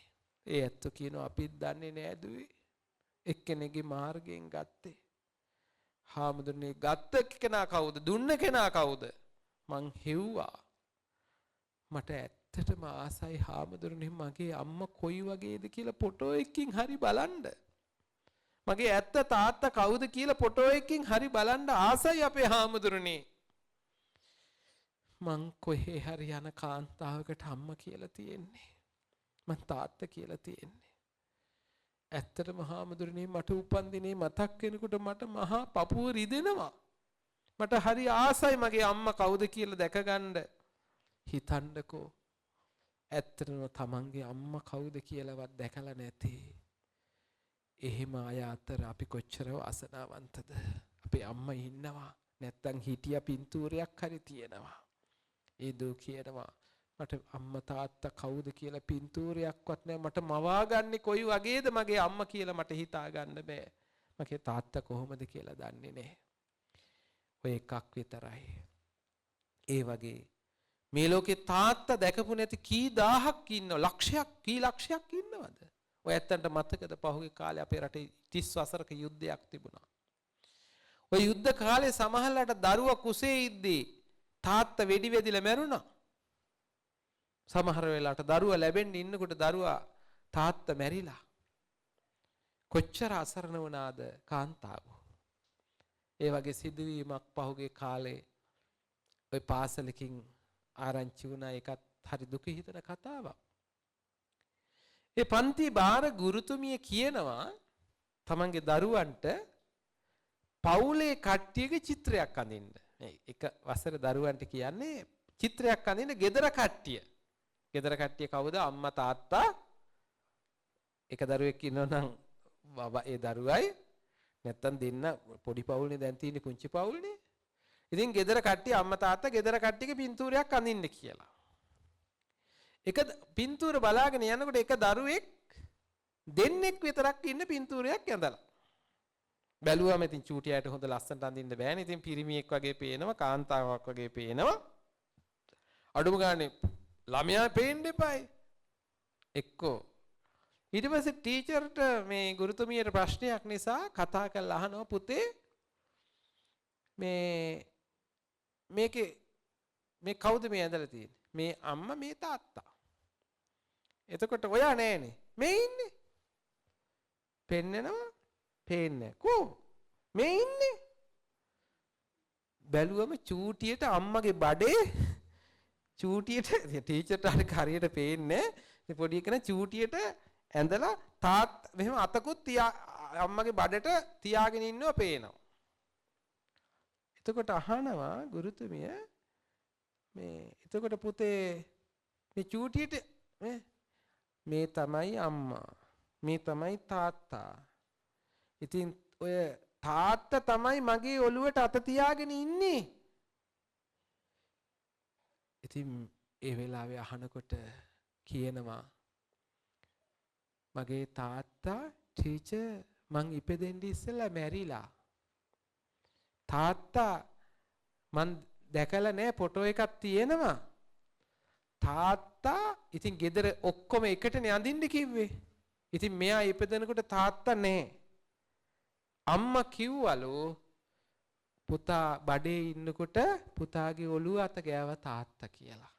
ඒ ඇත්ත කියනවා අපිත් දන්නේ නෑ දුවේ. එක්කෙනෙක්ගේ මාර්ගයෙන් ගත්තේ. හාමුදුරනේ ගත්ත කෙනා කවුද? දුන්න කෙනා කවුද? මං හෙව්වා. මට ඇත්තටම ආසයි හාමුදුරනේ මගේ අම්මා කොයි වගේද කියලා ෆොටෝ එකකින් හරි බලන්න. මගේ ඇත්ත තාත්තා කවුද කියලා ෆොටෝ එකකින් හරි බලන්න ආසයි අපේ හාමුදුරනේ. මං කොහේ හරි යන කාන්තාවකට අම්මා කියලා තියෙන්නේ. මං තාත්තා කියලා තියෙන්නේ. ඇත්තටම හාමුදුරනේ මට උපන් දිනේ මතක් වෙනකොට මට මහා පපුව රිදෙනවා. මට හරි ආසයි මගේ අම්මා කවුද කියලා දැකගන්න. හිතන්නකෝ ඇත්තටම තමන්ගේ අම්මා කවුද කියලාවත් දැකලා නැති. එහෙම අය අතර අපි කොච්චර වාසනාවන්තද. අපේ අම්මා ඉන්නවා. නැත්තම් හිටියා පින්තූරයක් හරි තියෙනවා. ඒ දෝ කියනවා මට අම්මා තාත්තා කවුද කියලා පින්තූරයක්වත් නැහැ. මට මවාගන්නේ කොයි වගේද මගේ අම්මා කියලා මට හිතා ගන්න බෑ. මගේ තාත්තා කොහොමද කියලා දන්නේ නැහැ. ඔය එකක් විතරයි. ඒ වගේ මේ ලෝකේ තාත්තා දැකපු නැති කී දහහක් ඉන්නව. ලක්ෂයක් කී ලක්ෂයක් ඉන්නවද? ඔය ඇත්තන්ට මතකද පහුගිය කාලේ අපේ රටේ 30 වසරක යුද්ධයක් තිබුණා. ඔය යුද්ධ කාලේ සමහරලාට දරුවා කුසේ ඉද්දී තාත්තා වෙඩි වෙදිලා මැරුණා. සමහර වෙලාවට දරුවා ලැබෙන්න ඉන්නකොට දරුවා තාත්තා මැරිලා. කොච්චර අසරණ වුණාද කාන්තාවෝ. ඒ වගේ සිදුවීමක් පහුගිය කාලේ ඔය පාසලකින් ආරංචි වුණා. ඒකත් හරි දුක හිතෙන කතාවක්. ඒ පන්ති බාර ගුරුතුමිය කියනවා තමන්ගේ දරුවන්ට පවුලේ කට්ටියගේ චිත්‍රයක් අඳින්න. එක වසර දරුවන්ට කියන්නේ චිත්‍රයක් අඳින්න ගෙදර කට්ටිය. ගෙදර කට්ටිය කවුද? අම්මා තාත්තා. එක දරුවෙක් ඉන්නවනම් ඒ දරුවයි නැත්තම් දෙන්න පොඩි පවුල්නේ දැන් තියෙන්නේ පුංචි පවුල්නේ. ඉතින් ගෙදර කට්ටිය අම්මා තාත්තා ගෙදර කට්ටියගේ පින්තූරයක් අඳින්න කියලා. එක පින්තූර බලාගෙන යනකොට එක දරුවෙක් දෙන්නෙක් විතරක් ඉන්න පින්තූරයක් ඇඳලා. බැලුවාම ඉතින් චූටියට හොඳ ලස්සනට අඳින්න බෑනේ. ඉතින් පිරිමියෙක් වගේ පේනවා, කාන්තාවක් වගේ පේනවා. අඩුම ගානේ ළමයා පේන්න එපායි. එක්කෝ ඊට පස්සේ ටීචර්ට මේ ගුරුතුමියට ප්‍රශ්නයක් නිසා කතා කරලා අහනවා පුතේ මේ කවුද මේ ඇඳලා තියෙන්නේ? මේ අම්මා මේ තාත්තා. එතකොට ඔයා නෑනේ. මේ ඉන්නේ. පෙන්නනවා. පේන්නේ. කෝ? මේ ඉන්නේ. බැලුවම චූටියට අම්මගේ බඩේ චූටියට ටීචර්ට හරියට පේන්නේ. ඉතින් පොඩි එකන චූටියට ඇඳලා මෙහෙම අතකුත් අම්මගේ බඩට තියාගෙන ඉන්නවා පේනවා. එතකොට අහනවා ගුරුතුමිය එතකොට පුතේ මේ චූටියට මේ තමයි අම්මා මේ තමයි තාත්තා. ඉතින් ඔය තාත්තා තමයි මගේ ඔළුවට අත තියාගෙන ඉන්නේ. ඉතින් ඒ වෙලාවේ අහනකොට කියනවා මගේ තාත්තා ටීචර් මං ඉපදෙන්න ඉස්සෙල්ලා මැරිලා. තාත්තා මං දැකලා නෑ ෆොටෝ එකක් තියෙනවා. තාත්තා ඉතින් ගෙදර ඔක්කොම එකටනේ අඳින්න කිව්වේ. ඉතින් මෙයා ඉපදෙනකොට තාත්තා නෑ. අම්මා කිව්වලු පුතා බඩේ ඉන්නකොට පුතාගේ ඔළුව අත ගෑව තාත්තා කියලා.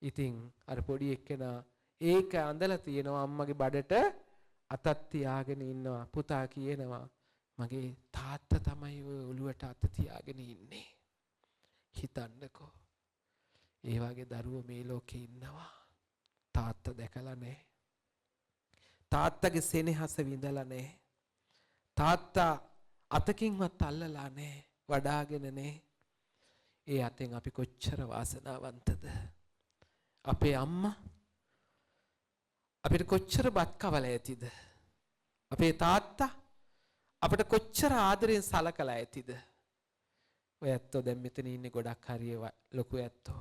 ඉතින් අර පොඩි එක්කෙනා ඒක අඳලා තියෙනවා අම්මගේ බඩට අතක් තියාගෙන ඉන්නවා. පුතා කියනවා මගේ තාත්තා තමයි ඔය ඔළුවට අත තියාගෙන ඉන්නේ. හිතන්නකෝ. ඒ වගේ දරුවෝ මේ ලෝකේ ඉන්නවා. තාත්තා දැකලා නැහැ. තාත්තගේ සෙනෙහස විඳලා නැහැ. තාත්තා අතකින්වත් අල්ලලා නැහැ. වඩාගෙන නැහැ. ඒ අතෙන් අපි කොච්චර වාසනාවන්තද. අපේ අම්මා අපිට කොච්චර බත් කවලා ඇතිද. අපේ තාත්තා අපිට කොච්චර ආදරෙන් සලකලා ඇතිද. ඔය ඇත්තෝ දැන් මෙතන ඉන්නේ ගොඩක් හරිය ලොකු ඇත්තෝ.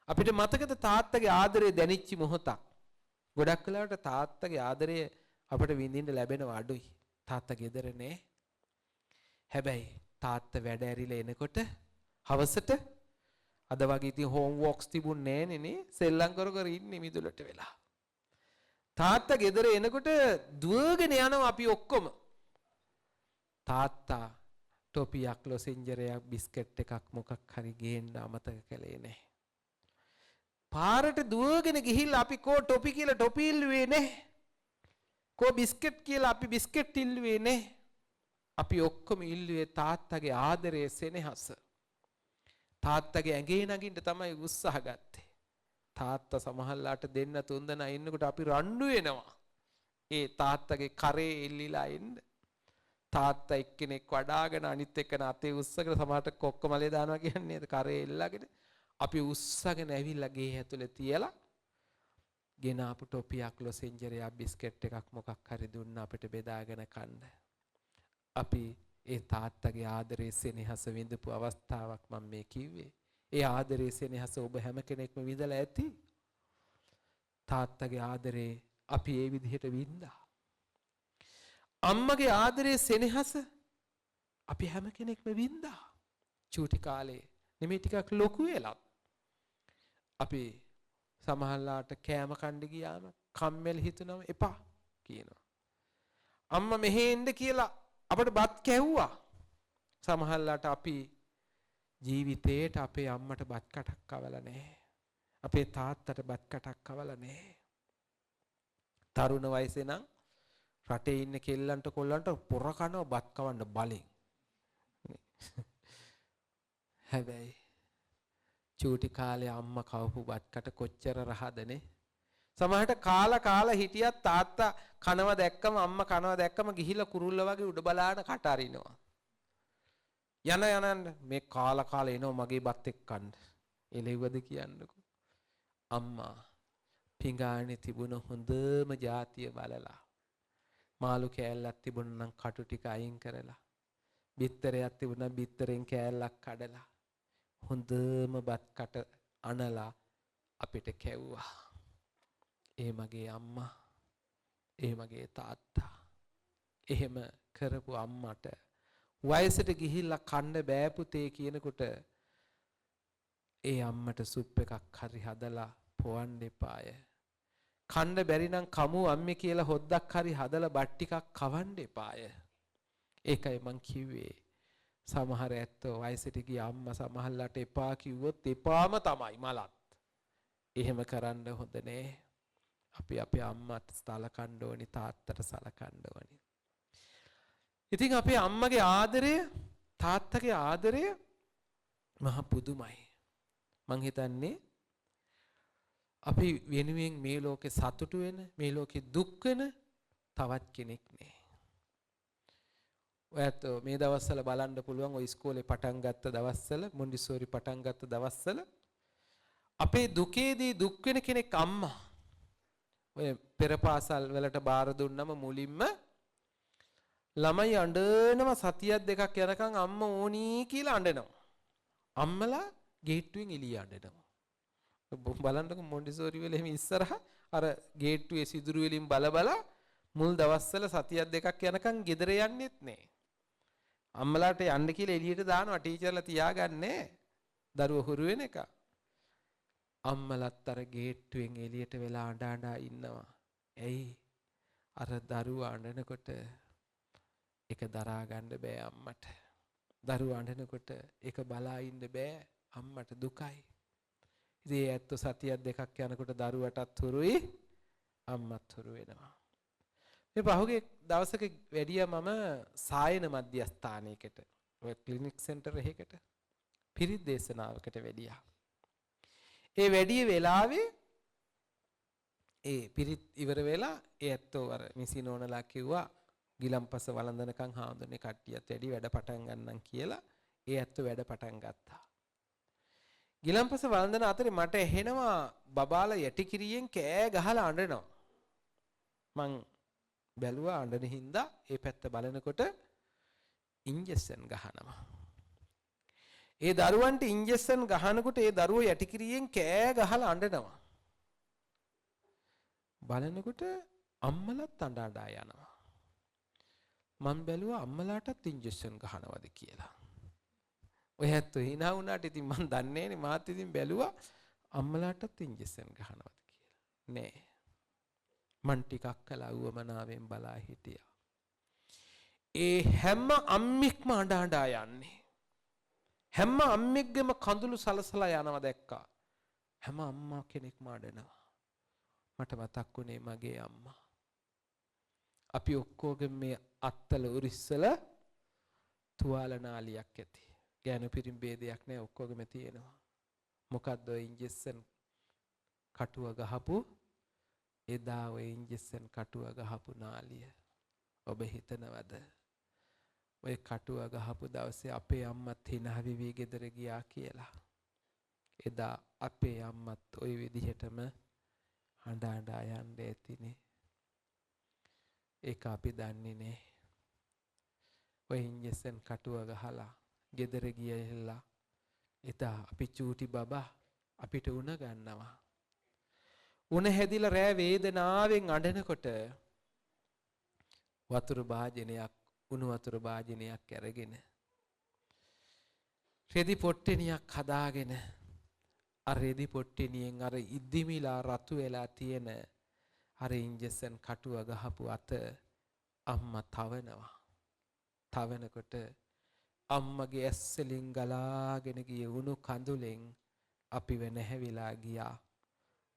අපිට මතකද තාත්තගේ ආදරය දැනෙච්ච මොහොතක්. ගොඩක් වෙලාවට තාත්තගේ ආදරය අපිට විඳින්න ලැබෙනව අඩුයි. තාත්තා ගෙදර නෑ. හැබැයි තාත්තා වැඩ ඇරිලා එනකොට හවසට අද වගේ ඉතින් හෝම් වර්ක්ස් තිබුණේ නෑනේ නේ. සෙල්ලම් කර කර ඉන්නේ මිදුලට වෙලා. තාත්තා ගෙදර එනකොට දුවගෙන යනවා අපි ඔක්කොම. තාත්තා ටොපියක් ලොසෙන්ජරයක් බිස්කට් එකක් මොකක් හරි ගේන්න අමතක කළේ නැහැ. පාරට දුවගෙන ගිහිල්ලා අපි කෝ ටොපි කියලා ටොපි ඉල්ලුවේ නැහැ. කෝ බිස්කට් කියලා අපි බිස්කට් ඉල්ලුවේ නැහැ. අපි ඔක්කොම ඉල්ලුවේ තාත්තගේ ආදරයේ සෙනෙහස. තාත්තගේ ඇඟේ නගින්න තමයි උත්සාහ ගත්තේ. තාත්තා සමහරලාට දෙන්න තුන්දෙනා ඉන්නකොට අපි රණ්ඩු වෙනවා. ඒ තාත්තගේ කරේ එල්ලිලා ඉන්න. තාත්තා එක්කෙනෙක් වඩාගෙන අනිත් එක්කන අතේ උස්සගෙන සමහරට කොක්කමලේ දානවා කියන්නේ කරේ එල්ලගෙන අපි උස්සගෙන ඇවිල්ලා ගේ ඇතුලේ තියලා ගෙන ආපු ටොපියක් ලොසෙන්ජරයක් බිස්කට් එකක් මොකක් හරි දුන්න අපිට බෙදාගෙන කන්න. අපි ඒ තාත්තගේ ආදරයේ සෙනෙහස විඳපු අවස්ථාවක් මම මේ කිව්වේ. ඒ ආදරයේ සෙනෙහස ඔබ හැම කෙනෙක්ම විඳලා ඇති. තාත්තගේ ආදරේ අපි ඒ විදිහට විඳා. අම්මගේ ආදරයේ සෙනෙහස අපි හැම කෙනෙක්ම විඳා. චූටි කාලේ නෙමෙයි ටිකක් ලොකු වෙලත් අපි සමහරලාට කෑම කන්න ගියාම කම්මැලි හිතුනම එපා කියනවා. අම්මා මෙහෙ එන්න කියලා අපිට බත් කැව්වා. සමහරලාට අපි ජීවිතේට අපේ අම්මට බත් කටක් කවලා නැහැ. අපේ තාත්තට බත් කටක් කවලා නැහැ. තරුණ වයසේ නම් රටේ ඉන්න කෙල්ලන්ට කොල්ලන්ට පොර කනවා බත් කවන්න බලෙන්. හැබැයි චූටි කාලේ අම්මා කවපු බත් කට කොච්චර රහදනේ. සමහරට කාලා හිටියත් තාත්තා කනවා දැක්කම අම්මා කනවා දැක්කම ගිහිල්ලා කුරුල්ල වගේ උඩ බලාන කට අරිනවා. යන මේ කාලා එනවා මගේ බත් එක්ක කන්න. එළෙව්වද කියන්නකෝ. අම්මා පිඟානේ තිබුණ හොඳම જાතිය බලලා මාළු කෑල්ලක් තිබුණා නම් කටු ටික අයින් කරලා බිත්තරයක් තිබුණා බිත්තරෙන් කෑල්ලක් කඩලා හොඳම බත් කට අනලා අපිට කැව්වා. ඒ මගේ අම්මා, ඒ මගේ තාත්තා. එහෙම කරපු අම්මට වයසට ගිහිල්ලා කන්න බෑ පුතේ කියනකොට ඒ අම්මට සුප් එකක් හරි හදලා පොවන්න එපාය. කන්න බැරි නම් කමු අම්මේ කියලා හොද්දක් හරි හදලා බත් ටිකක් කවන්න එපාය. ඒකයි මං කිව්වේ. සමහර ඇත්තෝ වයසට ගිය අම්මා සමහරලාට එපා කිව්වොත් එපාම තමයි මලත්. එහෙම කරන්න හොඳ නෑ. අපි අපේ අම්මට සලකන්න ඕනි තාත්තට සලකන්න ඕනි. ඉතින් අපේ අම්මගේ ආදරය තාත්තගේ ආදරය මහ පුදුමයි. මං හිතන්නේ අපි වෙනුවෙන් මේ ලෝකේ සතුටු වෙන මේ ලෝකේ දුක් වෙන තවත් කෙනෙක් නෑ. ඔයත් මේ දවස්වල බලන්න පුළුවන් ඔය ඉස්කෝලේ පටන් ගත්ත දවස්වල මොන්ඩිසෝරි පටන් ගත්ත දවස්වල අපේ දුකේදී දුක් වෙන කෙනෙක් අම්මා. ඔය පෙර පාසල් වලට බාර දුන්නම මුලින්ම ළමයි අඬනවා සතියක් දෙකක් යනකම් අම්මා ඕනී කියලා අඬනවා. අම්මලා ගේට්ටුවෙන් එළිය අඬනවා. බලන්නකො මොන්ඩිසෝරි වල එහෙම ඉස්සරහ අර ගේට්ටුවේ සිදුරු වලින් බල මුල් දවස්වල සතියක් දෙකක් යනකම් ගෙදර යන්නෙත් නෑ. අම්මලාට යන්න කියලා එළියට දානවා ටීචර්ලා තියාගන්නේ දරුවෝ හුරු වෙන එක. අම්මලත් අර ගේට්ටුවෙන් එළියට වෙලා අඬ ඉන්නවා. ඇයි? අර දරුවා අඬනකොට ඒක දරා ගන්න බෑ අම්මට. දරුවා අඬනකොට ඒක බලා ඉන්න බෑ අම්මට දුකයි. ඉතින් ඇත්ත සතියක් දෙකක් යනකොට දරුවටත් හුරුයි අම්මත් හුරු වෙනවා. මේ පහුගිය දවසක වැඩියා මම සායන මධ්‍යස්ථානයකට ඔය ක්ලිනික් සෙන්ටර් එකකට පිරිත් දේශනාවකට වැඩියා. ඒ වැඩි වෙලාවේ ඒ පිරිත් ඉවර වෙලා ඒ ඇත්තෝ අර මිසිනෝනලා කිව්වා ගිලම්පස වළඳනකම් හාමුදුරනේ කට්ටියත් වැඩි වැඩ පටන් ගන්නම් කියලා ඒ ඇත්තෝ වැඩ පටන් ගත්තා. ගිලම්පස වළඳන අතරේ මට ඇහෙනවා බබාලා යටිකිරියෙන් කෑ ගහලා අඬනවා. මං බැලුවා අඬන හින්දා ඒ පැත්ත බලනකොට ඉන්ජෙක්ෂන් ගහනවා. ඒ දරුවන්ට ඉන්ජෙක්ෂන් ගහනකොට ඒ දරුවෝ යටිකිරියෙන් කෑ ගහලා අඬනවා. බලනකොට අම්මලත් අඬ අඬ යනවා. මම බැලුවා අම්මලාටත් ඉන්ජෙක්ෂන් ගහනවද කියලා. ඔය ඇත්තෝ hina වුණාට ඉතින් මම දන්නේ නැහැ මාත් ඉතින් බැලුවා අම්මලාටත් ඉන්ජෙක්ෂන් ගහනවද කියලා. නෑ. මං ටිකක් කළා උවමනාවෙන් බලා හිටියා. ඒ හැම අම්මික්ම අඬ අඬ යන්නේ. හැම අම්මෙක්ගේම කඳුළු සලසලා යනවා දැක්කා. හැම අම්මා කෙනෙක්ම අඬනවා. මට මතක් වුණේ මගේ අම්මා. අපි ඔක්කොගෙම මේ අත්තල උරිස්සල තුවාල නාලියක් ඇති. ගෑනු පිරිමි ભેදයක් නැහැ ඔක්කොගෙම තියෙනවා. මොකද්ද ඔය ඉන්ජෙක්ෂන් කටුව ගහපු එදා ඔය ඉන්ජෙක්ෂන් කටුව ගහපු නාලිය ඔබ හිතනවද? ඔය කටුව ගහපු දවසේ අපේ අම්මත් hina වෙවි ගෙදර ගියා කියලා. එදා අපේ අම්මත් ওই විදිහටම හඬ හඬ යන්න ඇතිනේ. ඒක අපි දන්නේ නැහැ. ඔය ඉන්ජෙක්ෂන් කටුව ගහලා ගෙදර ගියලා එදා අපි චූටි බබා අපිට උණ ගන්නවා. උණ හැදිලා රෑ වේදනාවෙන් අඬනකොට වතුර භාජනයක් උණු වතුර භාජනයක් අරගෙන රෙදි පොට්ටනියක් හදාගෙන අර රෙදි පොට්ටනියෙන් අර ඉදිමිලා රතු වෙලා තියෙන අර ඉන්ජෙක්ෂන් කටුව ගහපු අත අම්මා තවනවා. තවනකොට අම්මගේ ඇස්වලින් ගලාගෙන ගිය උණු කඳුලෙන් අපිව නැහැවිලා ගියා.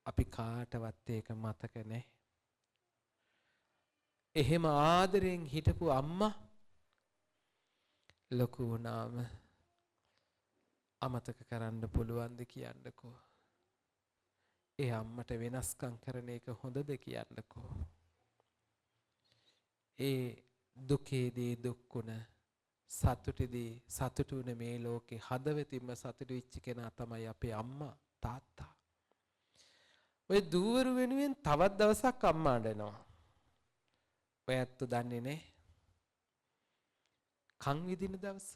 අපි කාටවත් ඒක මතක නැහැ. එහෙම ආදරෙන් හිටපු අම්මා ලොකු වුණාම අමතක කරන්න පුළුවන්ද කියන්නකෝ. ඒ අම්මට වෙනස්කම් කරන එක හොඳද කියන්නකෝ. ඒ දුකේදී දුක්ුණ සතුටේදී සතුටුන මේ ලෝකේ හදවතින්ම සතුටු වෙච්ච කෙනා තමයි අපේ අම්මා තාත්තා. ඔය දූවරු වෙනුවෙන් තවත් දවසක් අම්මා අඬනවා. ඔය ඇත්ත දන්නේ නැහැ. කන් විදින දවස.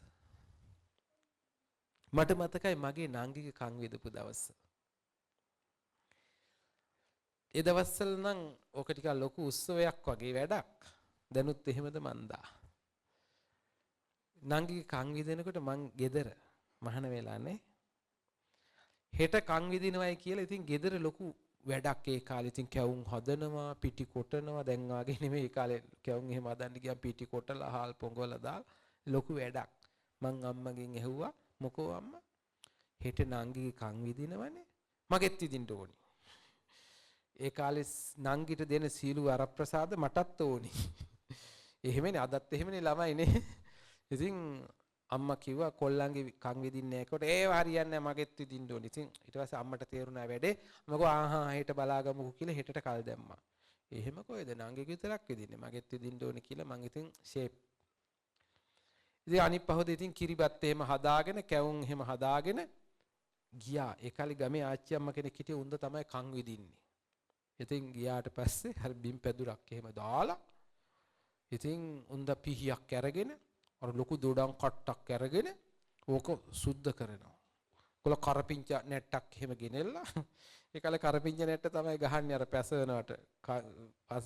මට මතකයි මගේ නංගිගේ කන් විදපු දවස. ඒ දවස්වල නම් ඕක ටිකක් ලොකු උත්සවයක් වගේ වැඩක්. දැනුත් එහෙමද මන්දා. නංගිගේ කන් විදිනකොට මං ගෙදර මහන වෙලානේ. හෙට කන් විදිනවයි කියලා ඉතින් ගෙදර ලොකු වැඩක් ඒ කාලේ ඉතින් කැවුම් හදනවා පිටි කොටනවා දැන් ආගේ නෙමෙයි ඒ කාලේ කැවුම් එහෙම හදන්න ගියාම පිටි කොටලා හාල් පොඟවලා දාලා ලොකු වැඩක්. මං අම්මගෙන් ඇහුවා මොකෝ අම්මා හෙට නංගිගේ කන් විදිනවනේ මගෙත් විදින්න ඕනි. ඒ කාලේ නංගිට දෙන සීළු වරප්‍රසාද මටත් ඕනි. එහෙමනේ අදත් එහෙමනේ ළමයිනේ. ඉතින් අම්මා කිව්වා කොල්ලන්ගේ කන් විදින්නේ නැහැ කොට ඒව හරියන්නේ නැහැ මගෙත් විදින්න ඕනි. ඉතින් ඊට පස්සේ අම්මට තේරුණා වැඩේ. මම ආහා හෙට බලාගමුකෝ කියලා හෙටට කල් දැම්මා. එහෙම කොහෙද නංගිගේ විතරක් විදින්නේ මගෙත් විදින්න ඕනි කියලා මං ඉතින් ෂේප්. ඉතින් අනිත් පහොද ඉතින් කිරිබත් එහෙම හදාගෙන කැවුම් එහෙම හදාගෙන ගියා. ඒ කාලේ ගමේ ආච්චි අම්මා කෙනෙක් හිටියේ උන්ද තමයි කන් විදින්නේ. ඉතින් ගියාට පස්සේ හරි බිම් පැදුරක් එහෙම දාලා ඉතින් උන්ද පිහියක් අරගෙන අර ලොකු දොඩම් කට්ටක් අරගෙන ඕක සුද්ධ කරනවා. කොල කරපිංච නැට්ටක් එහෙම ගෙනෙල්ලා ඒ කාලේ කරපිංච නැට්ට තමයි ගහන්නේ අර පැසවනවට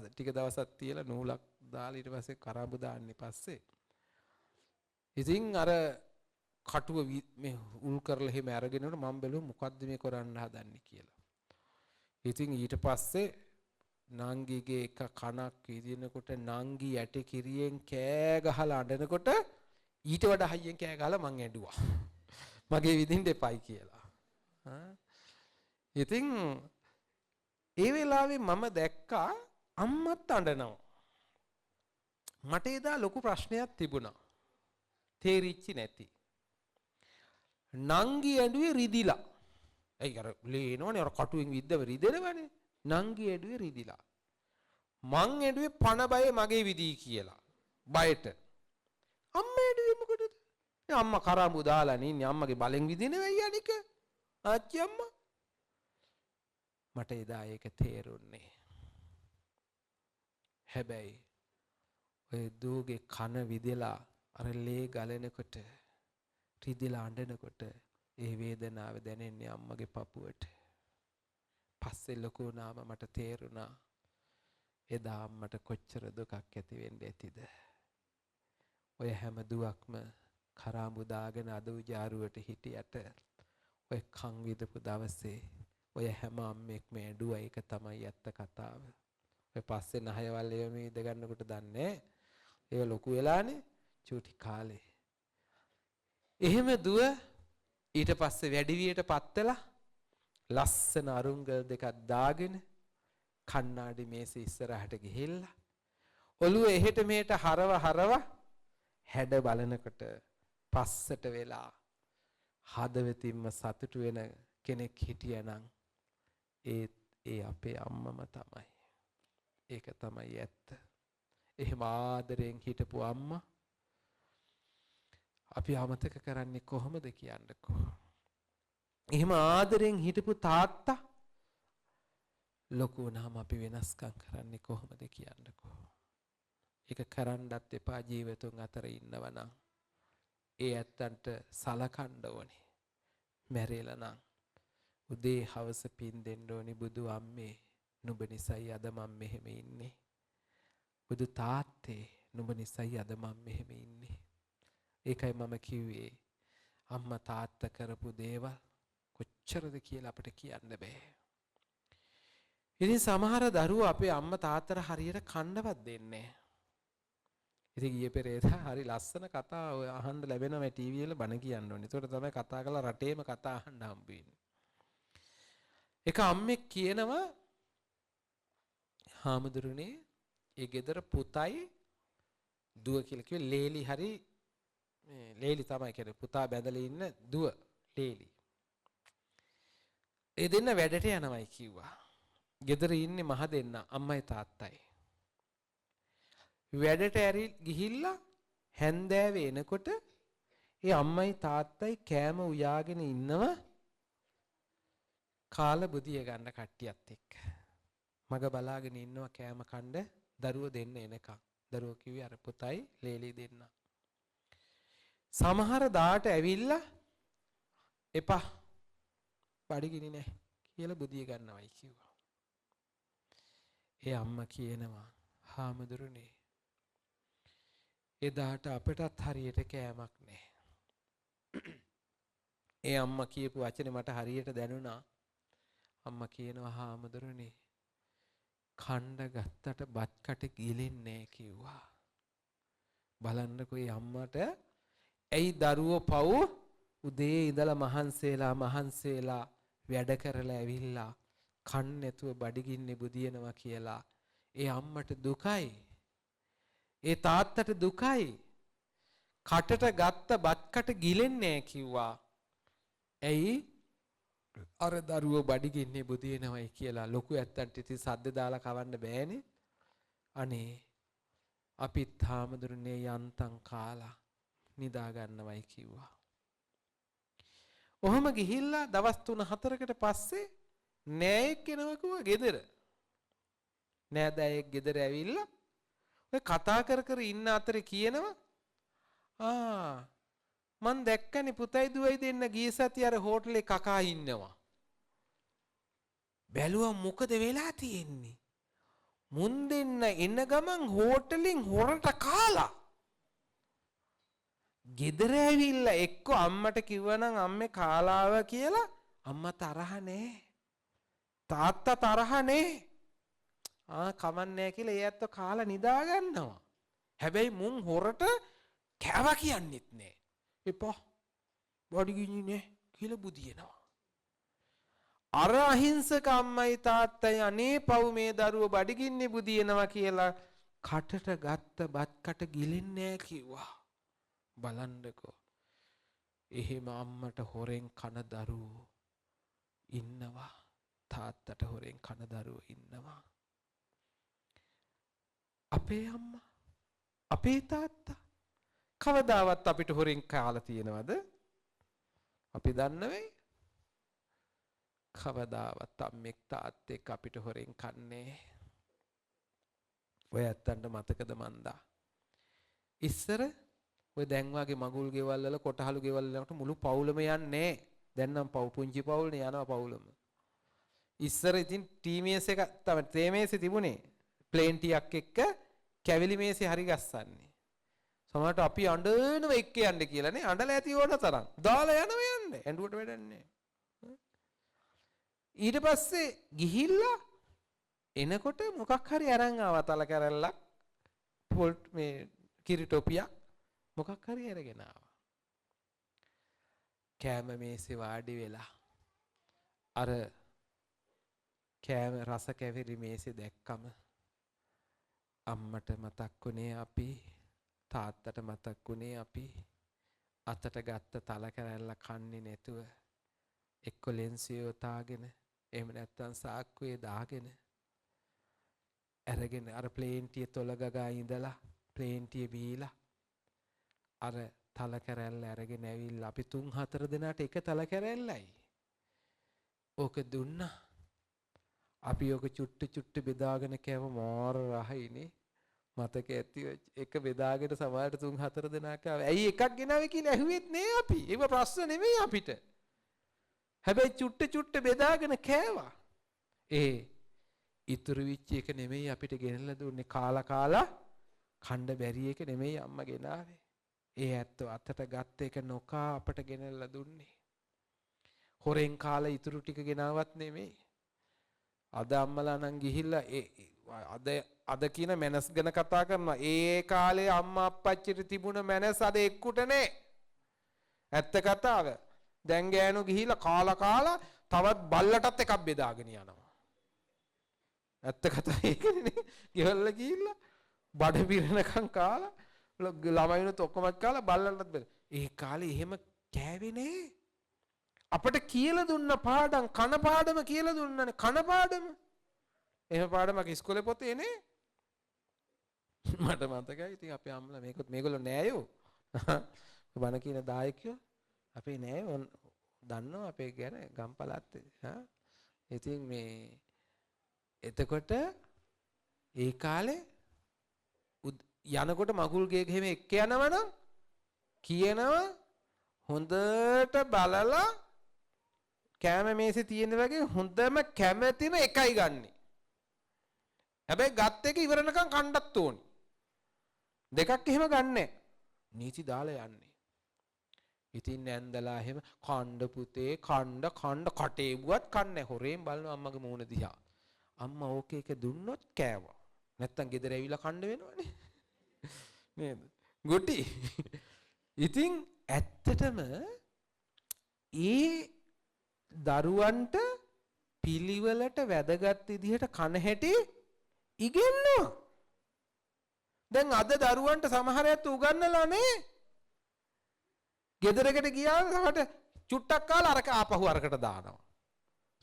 ටික දවසක් තියලා නූලක් දාලා ඊට පස්සේ කරාඹු දාන්නේ පස්සේ ඉතින් අර කටුව මේ උල් කරලා එහෙම අරගෙනනොත් මම බැලුවා මොකද්ද මේ කරන්න හදන්නේ කියලා. ඉතින් ඊට පස්සේ නංගිගේ එක කනක් විදිනකොට නංගි යටි කිරියෙන් කෑ ගහලා අඬනකොට ඊට වඩා හයියෙන් කෑ ගහලා මං ඇඬුවා. මගේ විදින්න එපයි කියලා. ඉතින් ඒ වෙලාවේ මම දැක්කා අම්මත් අඬනවා. මට එදා ලොකු ප්‍රශ්නයක් තිබුණා. තේරිච්චි නැති. නංගි ඇඬුවේ රිදිලා. ඒ අර ලේනවනේ අර කටුවෙන් විද්දව රිදෙනවනේ. නංගි ඇඬුවේ රිදිලා. මං ඇඬුවේ පණ බය මගේ විදී කියලා. බයට. අම්මා ඇඬුවේ මොකටද? අම්මා කරාඹු දාලා නින්නේ අම්මගේ බලෙන් විදිනවයි අනික. ආච්චි අම්මා. මට එදා ඒක තේරුන්නේ. හැබැයි ඔය දූගේ කන විදලා අර ලේ ගලනකොට රිදිලා අඬනකොට ඒ වේදනාව දැනෙන්නේ අම්මගේ පපුවට. පස්සේ ලොකු වුණාම මට තේරුණා එදා අම්මට කොච්චර දුකක් ඇති වෙන්න ඇතිද. ඔය හැම දුවක්ම කරාඹු දාගෙන අද උජාරුවට හිටියට ඔය කන් විදපු දවසේ ඔය හැම අම්මෙක්ම ඇඬුවා. ඒක තමයි ඇත්ත කතාව. ඔය පස්සේ නහයවල් ඒව මේ ඉඳ ගන්නකොට දන්නේ ඒව ලොකු වෙලානේ චූටි කාලේ. එහෙම දුව ඊට පස්සේ වැඩිවියටපත් වෙලා ලස්සන අරුංගල් දෙකක් දාගෙන කණ්ණාඩි මේසේ ඉස්සරහට ගිහිල්ලා ඔළුව එහෙට මෙහෙට හරව හැඩ බලනකොට පස්සට වෙලා හදවතින්ම සතුටු වෙන කෙනෙක් හිටියනම් ඒ අපේ අම්මම තමයි. ඒක තමයි ඇත්ත. එහෙම ආදරෙන් හිටපු අම්මා අපි අමතක කරන්නේ කොහොමද කියන්නකෝ. එහෙම ආදරෙන් හිටපු තාත්තා ලොකු වුණාම අපි වෙනස්කම් කරන්නේ කොහොමද කියන්නකෝ. ඒක කරන්නත් එපා ජීවිතුන් අතර ඉන්නවනම්. ඒ ඇත්තන්ට සලකන්න ඕනේ. මැරෙලා නම් උදේ හවස පින් දෙන්න ඕනි බුදු අම්මේ නුඹ නිසයි අද මම මෙහෙම ඉන්නේ. බුදු තාත්තේ නුඹ නිසයි අද මම මෙහෙම ඉන්නේ. ඒකයි මම කිව්වේ අම්මා තාත්තා කරපු දේවල් කොච්චරද කියලා අපිට කියන්න බෑ. ඉතින් සමහර දරුවෝ අපේ අම්මා තාත්තට හරියට කන්නවත් දෙන්නේ නැහැ. ඉතින් ගියේ පෙරේදා හරි ලස්සන කතා ඔය අහන්න ලැබෙනවා මේ ටීවී වල බණ කියන්න ඕනේ. ඒකට තමයි කතා කරලා රටේම කතා අහන්න හම්බ වෙන්නේ. එක අම්මෙක් කියනවා හාමුදුරනේ ඒ ගෙදර පුතයි දුව කියලා කිව්වේ ලේලි හරි මේ ලේලි තමයි කියන්නේ පුතා බැඳලා ඉන්න දුව ලේලි. ඒ දෙන්න වැඩට යනවයි කිව්වා. ගෙදර ඉන්නේ මහ දෙන්න අම්මයි තාත්තයි. වැඩට ඇරි ගිහිල්ලා හැන්දෑවේ එනකොට ඒ අම්මයි තාත්තයි කෑම උයාගෙන ඉන්නව කාල බුදිය ගන්න කට්ටියත් එක්ක. මග බලාගෙන ඉන්නවා කෑම කන්න දරුවෝ දෙන්න එනකම්. දරුවෝ කිව්වේ අර පුතයි ලේලි දෙන්න. සමහර දාට ඇවිල්ලා එපා බඩගිනි නැහැ කියලා බුදිය ගන්නවයි කිව්වා. ඒ අම්මා කියනවා හාමුදුරනේ එදාට අපටත් හරියට කෑමක් නැහැ. ඒ අම්මා කියපු වචනේ මට හරියට දැනුණා. අම්මා කියනවා හාමුදුරනේ කණ්ඩ ගත්තට බත් කට ගිලෙන්නේ නැහැ කිව්වා. බලන්නකෝ ඒ අම්මට ඇයි දරුවෝ පව් උදේ ඉඳලා මහන්සේලා වැඩ කරලා ඇවිල්ලා කන්න නැතුව බඩගින්නේ බුදියනවා කියලා ඒ අම්මට දුකයි. ඒ තාත්තට දුකයි. කටට ගත්ත බත් කට ගිලෙන්නේ නැහැ කිව්වා. ඇයි අර දරුවෝ බඩගින්නේ බුදිනවයි කියලා ලොකු ඇත්තන්ට ඉතින් සද්ද දාලා කවන්න බෑනේ. අනේ අපිත් හාමුදුරනේ යන්තම් කාලා නිදා ගන්නවයි කිව්වා. ඔහොම ගිහිල්ලා දවස් 3-4කට පස්සේ නෑයෙක් කෙනෙකුව ගෙදර. නෑදෑයෙක් ගෙදර ඇවිල්ලා ඔය කතා කර ඉන්න අතරේ කියනවා මං දැක්කනේ පුතයි දුවයි දෙන්න ගිය සතිය අර හෝටලේ කකා ඉන්නවා. බැලුවා මොකද වෙලා තියෙන්නේ? මුන් දෙන්න එන ගමන් හෝටලෙන් හොරට කාලා. ගෙදර ඇවිල්ලා එක්ක අම්මට කිව්වනම් අම්මේ කාලාව කියලා අම්මා තරහ නෑ. තාත්තා තරහ නෑ. කමන්නේ කියලා ඒ ඇත්ත කාලා නිදා ගන්නවා. හැබැයි මුන් හොරට කෑවා කියන්නෙත් නෑ. එපා බඩගිනි නෑ කියලා බුදිනවා. අර අහිංසක අම්මයි තාත්තයි අනේ පව් මේ දරුවෝ බඩගින්නේ බුදිනවා කියලා කටට ගත්ත බත් කට ගිලෙන්නේ නෑ කිව්වා. බලන්නකෝ. එහෙම අම්මට හොරෙන් කන දරුවෝ ඉන්නවා. තාත්තට හොරෙන් කන දරුවෝ ඉන්නවා. අපේ අම්මා අපේ තාත්තා කවදාවත් අපිට හොරෙන් කාලා තියෙනවද? අපි දන්නවේ කවදාවත් අම්මෙක් තාත්තෙක් අපිට හොරෙන් කන්නේ. ඔය ඇත්තන්ට මතකද මන්දා? ඉස්සර ඔය දැන් වාගේ මගුල් ගෙවල් වල කොටහළු ගෙවල් වලට මුළු පවුලම යන්නේ. දැන් නම් පුංචි පවුල්නේ යනවා පවුලම. ඉස්සර ඉතින් ටීමේස් එක තමයි ට්‍රේමේසේ තිබුණේ. ප්ලේන් ටියක් එක්ක කැවිලි මේසේ හරි ගස්සන්නේ. සමහරට අපි අඬනව එක්ක යන්න කියලානේ අඬලා ඇති ඕන තරම්. දාලා යනවා යන්නේ. ඇඬුවට වැඩක් නැහැ. ඊට පස්සේ ගිහිල්ලා එනකොට මොකක් හරි අරන් ආවා තල කැරල්ලක් පොල්ට් මේ කිරිටොපියක් මොකක් හරි අරගෙන ආවා. කෑම මේසේ වාඩි වෙලා අර කෑම රස කැවිලි මේසේ දැක්කම අම්මට මතක් වුණේ අපි තාත්තට මතක් වුණේ අපි අතට ගත්ත තල කැරල්ල කන්නේ නැතුව එක්ක ලෙන්සියෝ තාගෙන එහෙම නැත්තම් සාක්කුවේ දාගෙන අරගෙන අර ප්ලේන්ටිය තොල ගගා ඉඳලා ප්ලේන්ටිය බීලා අර තල කැරැල්ල අරගෙන ඇවිල්ලා අපි 3-4 දෙනාට එක තල කැරැල්ලයි. ඕක දුන්නා. අපි ඕක චුට්ටු බෙදාගෙන කෑව මාර රහයිනේ. මතක ඇති එක බෙදාගෙන සමහරට 3-4 දෙනා කාව. ඇයි එකක් ගෙනාවේ කියලා ඇහුවෙත් නෑ අපි. ඒක ප්‍රශ්න නෙමෙයි අපිට. හැබැයි චුට්ටු බෙදාගෙන කෑවා. ඉතුරු විච්ච එක නෙමෙයි අපිට ගෙනල්ලා දුන්නේ කාලා කණ්ඩ බැරි එක නෙමෙයි අම්මා ගෙනාවේ. ඇත්ත අතට ගත්ත එක නොකා අපට ගෙනල්ලා දුන්නේ. හොරෙන් කාලා ඉතුරු ටික ගෙනාවත් නෙමෙයි. අද අම්මලා නම් ගිහිල්ලා අද කියන මැනස් ගැන කතා කරනවා. ඒ කාලේ අම්මා අප්පච්චිට තිබුණ මැනස් අද එක්කුට නෑ. ඇත්ත කතාව. දැන් ගෑනු ගිහිල්ලා කාලා තවත් බල්ලටත් එකක් බෙදාගෙන යනවා. ඇත්ත කතාව ඒකනේ. ගෙවල්ල ගිහිල්ලා බඩ පිරෙනකන් කාලා ළමයිනුත් ඔක්කොමත් කාලා බල්ලන්ටත් බෙද. ඒ කාලේ එහෙම කෑවේ නෑ. අපිට කියලා දුන්න පාඩම් කන පාඩම කියලා දුන්නනේ කන පාඩම. එහෙම පාඩමක් ඉස්කෝලේ පොතේ නේ. මට මතකයි ඉතින් අපේ අම්මලා මේගොල්ලෝ නෑයෝ. බණ කියන දායකයෝ අපේ නෑයෝ දන්නවා අපේ ගැන ගම්පලත්. ඉතින් මේ එතකොට ඒ කාලේ යනකොට මගුල් ගේක එහෙම එක්ක යනවනම් කියනවා හොඳට බලලා කැම මේසේ තියෙන වගේ හොඳම කැමැතිම එකයි ගන්නෙ. හැබැයි ගත් එක ඉවරනකම් කණ්ඩත් ඕනේ. දෙකක් එහෙම ගන්නෑ. නීති දාලා යන්නේ. ඉතින් නැන්දලා එහෙම කණ්ඩ පුතේ කණ්ඩ කටේ බුවත් කන්නේ හොරෙන් බලනවා අම්මගේ මූණ දිහා. අම්මා ඕකේ එක දුන්නොත් කෑවා. නැත්තම් ගෙදර ඇවිල්ලා කණ්ඩ වෙනවනේ. නේද? ගොටි. ඉතින් ඇත්තටම ඒ දරුවන්ට පිළිවෙලට වැදගත් විදිහට කන හැටි ඉගෙනනවා. දැන් අද දරුවන්ට සමහර අයත් උගන්නලා නේ. ගෙදරකට ගියාම සමහරට චුට්ටක් කාලා අරක ආපහු අරකට දානවා.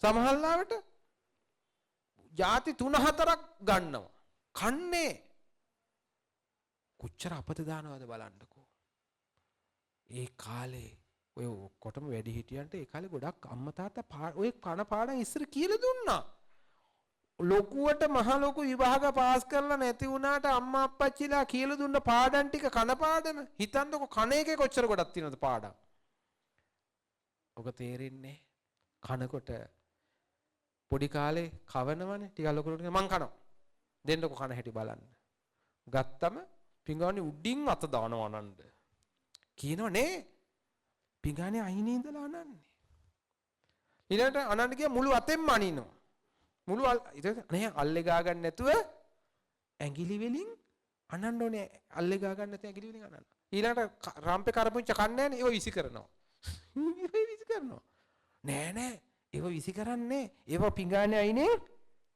සමහරලාවට ಜಾති 3-4ක් ගන්නවා. කන්නේ කොච්චර අපත දානවද බලන්නකෝ. ඒ කාලේ ඔය ඔක්කොටම වැඩි හිටියන්ට ඒ කාලේ ගොඩක් අම්මා තාත්තා ඔය කන පාඩම් ඉස්සර කියලා දුන්නා. ලොකුවට මහ ලොකු විභාග පාස් කරලා නැති වුණාට අම්මා අප්පච්චිලා කියලා දුන්න පාඩම් ටික කන පාඩම හිතන්නකො කන එකේ කොච්චර ගොඩක් තියෙනවද පාඩම්. ඔක තේරෙන්නේ කනකොට පොඩි කාලේ කවනවනේ ටිකක් ලොකුට මං කනවා. දෙන්නකො කන හැටි බලන්න. ගත්තම පිඟානේ උඩින් අත දානවා නන්ද. කියනව නේ පිඟානේ අයිනේ ඉඳලා අනන්නේ. ඊළඟට අනන්න ගියා මුළු අතෙන්ම අනිනවා. මුළු නේ අල්ලේ ගා ගන්න නැතුව ඇඟිලි වලින් අනන්න ඕනේ. අල්ලේ ගා ගන්න නැතුව ඇඟිලි වලින් අනන්න. ඊළඟට රම්පේ කරපුච්ච කන්නේ නැහැ නේ. ඒව විසි කරනවා. විසි කරනවා. නෑ ඒව විසි කරන්නේ. ඒව පිඟානේ අයිනේ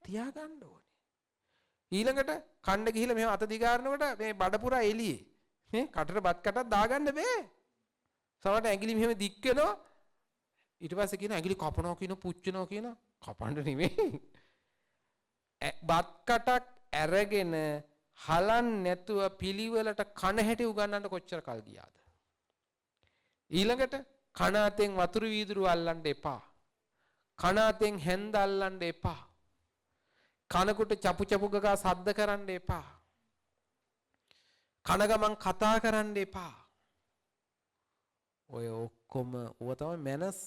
තියා ගන්න ඕනේ. ඊළඟට කන්න ගිහිල්ලා මෙහෙම අත දිගාරනකොට මේ බඩ පුරා එළියේ නේ කටට බත් කටක් දාගන්න බෑ. සමහරට ඇඟිලි මෙහෙම දික් වෙනවා. ඊට පස්සේ කියන ඇඟිලි කපනවා කියන පුච්චනවා කියන කපන්න නෙමෙයි. බත් කටක් අරගෙන හලන් නැතුව පිළිවෙලට කන හැටි උගන්නන්න කොච්චර කල් ගියාද. ඊළඟට කන අතෙන් වතුරු වීදුරු අල්ලන්න එපා. කන අතෙන් හැන්ද අල්ලන්න එපා. කනකොට චපු ගගා සද්ද කරන්න එපා. කන ගමන් කතා කරන්න එපා. ඔය ඔක්කොම ඌව තමයි මැනස්.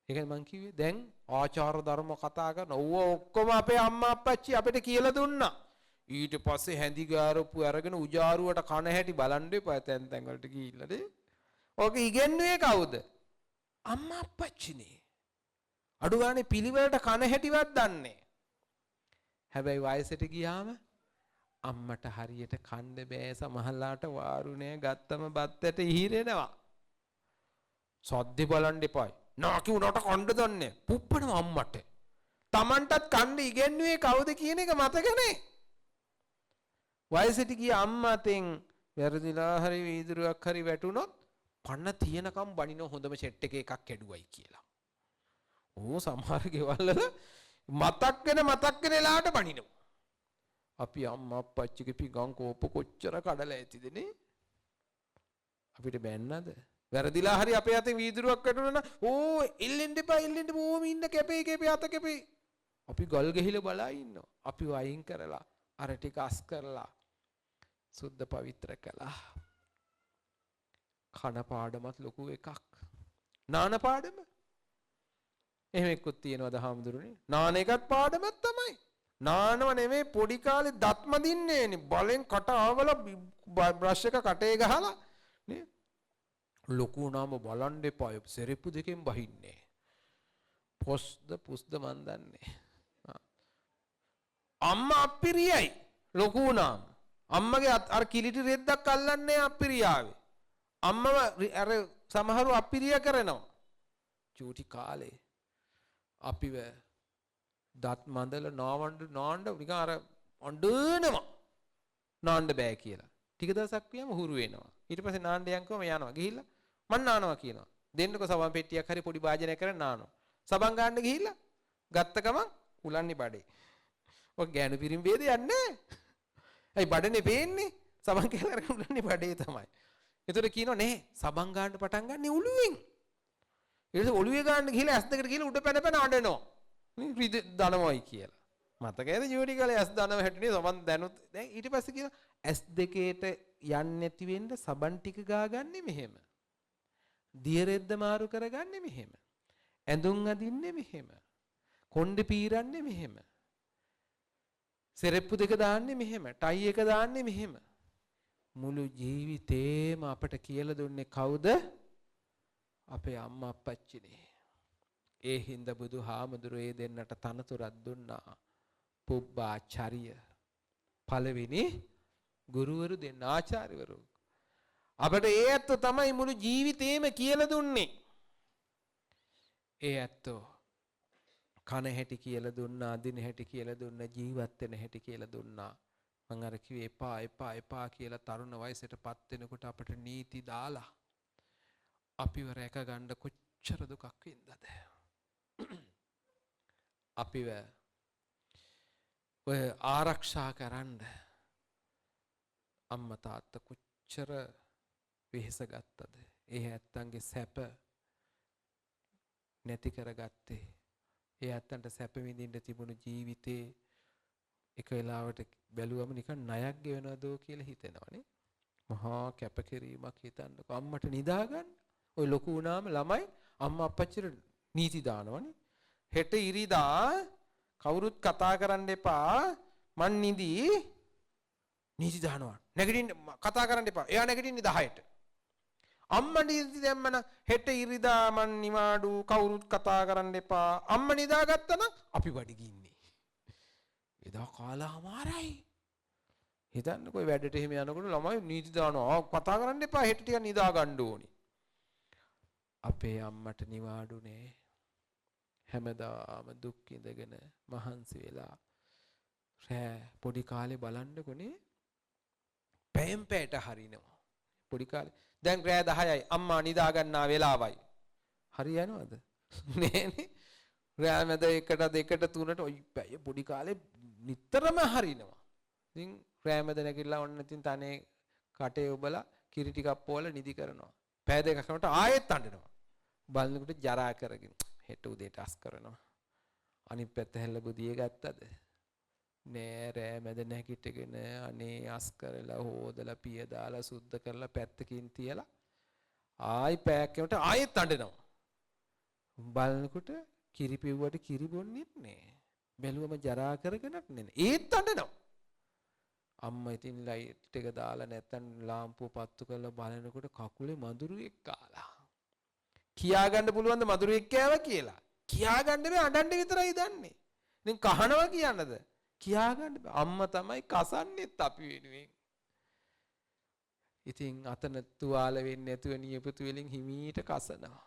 ඒකයි මං කිව්වේ දැන් ආචාර ධර්ම කතා කරන ඌව ඔක්කොම අපේ අම්මා අප්පච්චි අපිට කියලා දුන්නා. ඊට පස්සේ හැඳි ගාරපු අරගෙන උජාරුවට කන හැටි බලන්න එපා තැන් තැන් වලට ගිහිල්ලා නේ. ඕක ඉගෙනුවේ කවුද? අම්මා අප්පච්චිනේ. අඩු ගානේ පිළිවෙලට කන හැටිවත් දන්නේ. හැබැයි වයසට ගියාම අම්මට හරියට කන්න බෑ සමහරලාට වාරු නෑ ගත්තම බත්තට ඉහිරෙනවා. සද්දේ බලන්න එපායි. නාකි උනට කන්න දන්නේ. පුප්පනවා අම්මට. Tamanටත් කන්න ඉගෙනුවේ කවුද කියන එක මතකනේ. වයසට ගිය අම්මාතෙන් වැරදිලා හරි වීදුරුවක් හරි වැටුනොත් පන්න තියනකම් බණින හොඳම සෙට් එකේ එකක් කැඩුවයි කියලා. ඕ සමහර ගෙවල් වල මතක් වෙන වෙලාවට බණිනවා. අපි අම්මා අප්පච්චිගේ පිඟන් කෝප කොච්චර කඩලා ඇතිද නේ? අපිට බැන්නද? වැරදිලා හරි අපේ අතේ වීදුරුවක් වැටුණා නම් ඕ එල්ලෙන්න එපා ඕම ඉන්න කැපේ අත කැපේ. අපි ගල් ගහිලා බලා ඉන්නවා. අපි වයින් කරලා අර ටික අස් කරලා සුද්ධ පවිත්‍ර කළා. කන පාඩමත් ලොකු එකක්. නාන පාඩම එහෙම එක්කුත් තියෙනවද හාමුදුරනේ? නාන එකත් පාඩමක් තමයි. නානව නෙමෙයි පොඩි කාලේ දත්ම දින්නේ නේ. බලෙන් කට ආවල බ්‍රෂ් එක කටේ ගහලා නේ. ලොකු නාම බලන් දෙපා සෙරෙප්පු දෙකෙන් බහින්නේ. පුස්ද මන් දන්නේ. අම්මා අප්පිරියයි ලොකු නාම. අම්මගේ අර කිලිටි රෙද්දක් අල්ලන්නේ අප්පිරියාවේ. අම්මව අර සමහරු අප්පිරිය කරනවා. චූටි කාලේ අපිව දත් මඳල නාන්න නිකන් අර අඬනවා. නාන්න බෑ කියලා. ටික දවසක් ගියාම හුරු වෙනවා. ඊට පස්සේ නාන්න යන්කම යනවා. ගිහිල්ලා මං නානවා කියනවා. දෙන්නකො සබන් පෙට්ටියක් හරි පොඩි වාජනයක් කරන් නානවා. සබන් ගන්න ගිහිල්ලා ගත්ත ගමන් උලන්නේ බඩේ. ඔය ගෑනු පිරිමි ભેදයක් නැහැ. ඇයි බඩනේ පේන්නේ? සබන් කියලා අරගෙන උලන්නේ බඩේ තමයි. ඒතර කියනවා නේ සබන් ගන්න පටන් ගන්න ඔළුවෙන්. ඊට පස්සේ ඔළුවේ ගන්න ගිහිල්ලා ඇස් දෙකට ගිහිල්ලා උඩ පැන අඬනවා. රිද දනවයි කියලා. මතකයිද ජෝඩි කාලේ ඇස් දනව හැටුනේ සබන් දැනුත්. දැන් ඊට පස්සේ කියනවා ඇස් දෙකේට යන්නේ නැති වෙන්න සබන් ටික ගාගන්නේ මෙහෙම. දිය රෙද්ද මාරු කරගන්නේ මෙහෙම. ඇඳුම් අදින්නේ මෙහෙම. කොණ්ඩේ පීරන්නේ මෙහෙම. සෙරෙප්පු දෙක දාන්නේ මෙහෙම. ටයි එක දාන්නේ මෙහෙම. මුළු ජීවිතේම අපට කියලා දුන්නේ කවුද? අපේ අම්මා අප්පච්චිනේ. ඒ හින්දා බුදුහාමුදුරේ ඒ දෙන්නට තනතුරක් දුන්නා. පුබ්බාචාර්ය. පළවෙනි ගුරුවරු දෙන්න ආචාර්යවරු. අපට ඒ ඇත්තෝ තමයි මුළු ජීවිතේම කියලා දුන්නේ. ඒ ඇත්තෝ කන හැටි කියලා දුන්නා, අදින හැටි කියලා දුන්නා, ජීවත් වෙන හැටි කියලා දුන්නා. මං අර කිව්වේ එපා කියලා තරුණ වයසටපත් වෙනකොට අපට නීති දාලා අපිව රැක ගන්න කොච්චර දුකක් වින්දාද? අපිව ඔය ආරක්ෂා කරන්න අම්මා තාත්තා කොච්චර වෙහෙස ගත්තද? ඒ ඇත්තන්ගේ සැප නැති කරගත්තේ. ඒ ඇත්තන්ට සැප විඳින්න තිබුණු ජීවිතේ එක වෙලාවට බැලුවම නිකන් ණයක් ගෙවනවදෝ කියලා හිතෙනවනේ. මහා කැපකිරීමක් හිතන්නකො. අම්මට නිදා ගන්න. ඔය ලොකු වුණාම ළමයි අම්මා අප්පච්චිට නීති දානවනේ. හෙට ඉරිදා කවුරුත් කතා කරන්න එපා. මන් නිදි නීති දානවා. නැගිටින්න කතා කරන්න එපා. එයා නැගිටින්නේ 10ට. අම්මා නීති දැම්මන හෙට ඉරිදා මන් නිවාඩු කවුරුත් කතා කරන්න එපා. අම්මා නිදාගත්තා නම් අපි බඩගින්නේ. එදා කාලා අමාරයි. හිතන්නකෝ වැඩට එහෙම යනකොට ළමයි නීති දානවා. කතා කරන්න එපා. හෙට ටික නිදා ගන්න ඕනි. අපේ අම්මට නිවාඩුනේ. හැමදාම දුක් ඉඳගෙන මහන්සි වෙලා රෑ පොඩි කාලේ බලන්නකොනේ පැයෙන් පැයට හරිනවා. පොඩි කාලේ දැන් රෑ 10යි අම්මා නිදා ගන්නා වෙලාවයි. හරියනවද? නෑනේ. රෑ මැද 1ට 2ට 3ට ඔයි පැය පොඩි කාලේ නිතරම හරිනවා. ඉතින් රෑ මැද නැගිටලා ඔන්න ඉතින් තනේ කටේ ඔබලා කිරි ටිකක් පොවලා නිදි කරනවා. පැය දෙකක් යනකොට ආයෙත් අඬනවා. බලනකොට ජරා කරගෙන හෙට උදේට අස් කරනවා. අනිත් පැත්ත හැල්ල බුදියේ ගත්තද? නෑ රෑ මැද නැගිටගෙන අනේ අස් කරලා හොදලා පිය දාලා සුද්ධ කරලා පැත්තකින් තියලා ආයි පැයක් යනකොට ආයෙත් අඬනවා. බලනකොට කිරි පිව්වට කිරි බොන්නෙත් නෑ. බැලුවම ජරා කරගෙනත් නෑ. ඒත් අඬනවා. අම්මා ඉතින් ලයිට් එක දාලා නැත්තම් ලාම්පුව පත්තු කරලා බලනකොට කකුලේ මදුරුවෙක් කාලා. කියාගන්න පුළුවන් ද මදුරුවෙක් කෑවා කියලා? කියාගන්න බෑ, අඬන්න විතරයි දන්නේ. ඉතින් කහනවා කියන්නද? කියාගන්න බෑ. අම්මා තමයි කසන්නේත් අපි වෙනුවෙන්. ඉතින් අතන තුවාල වෙන්නේ නැතුව නියපොතු වලින් හිමීට කසනවා.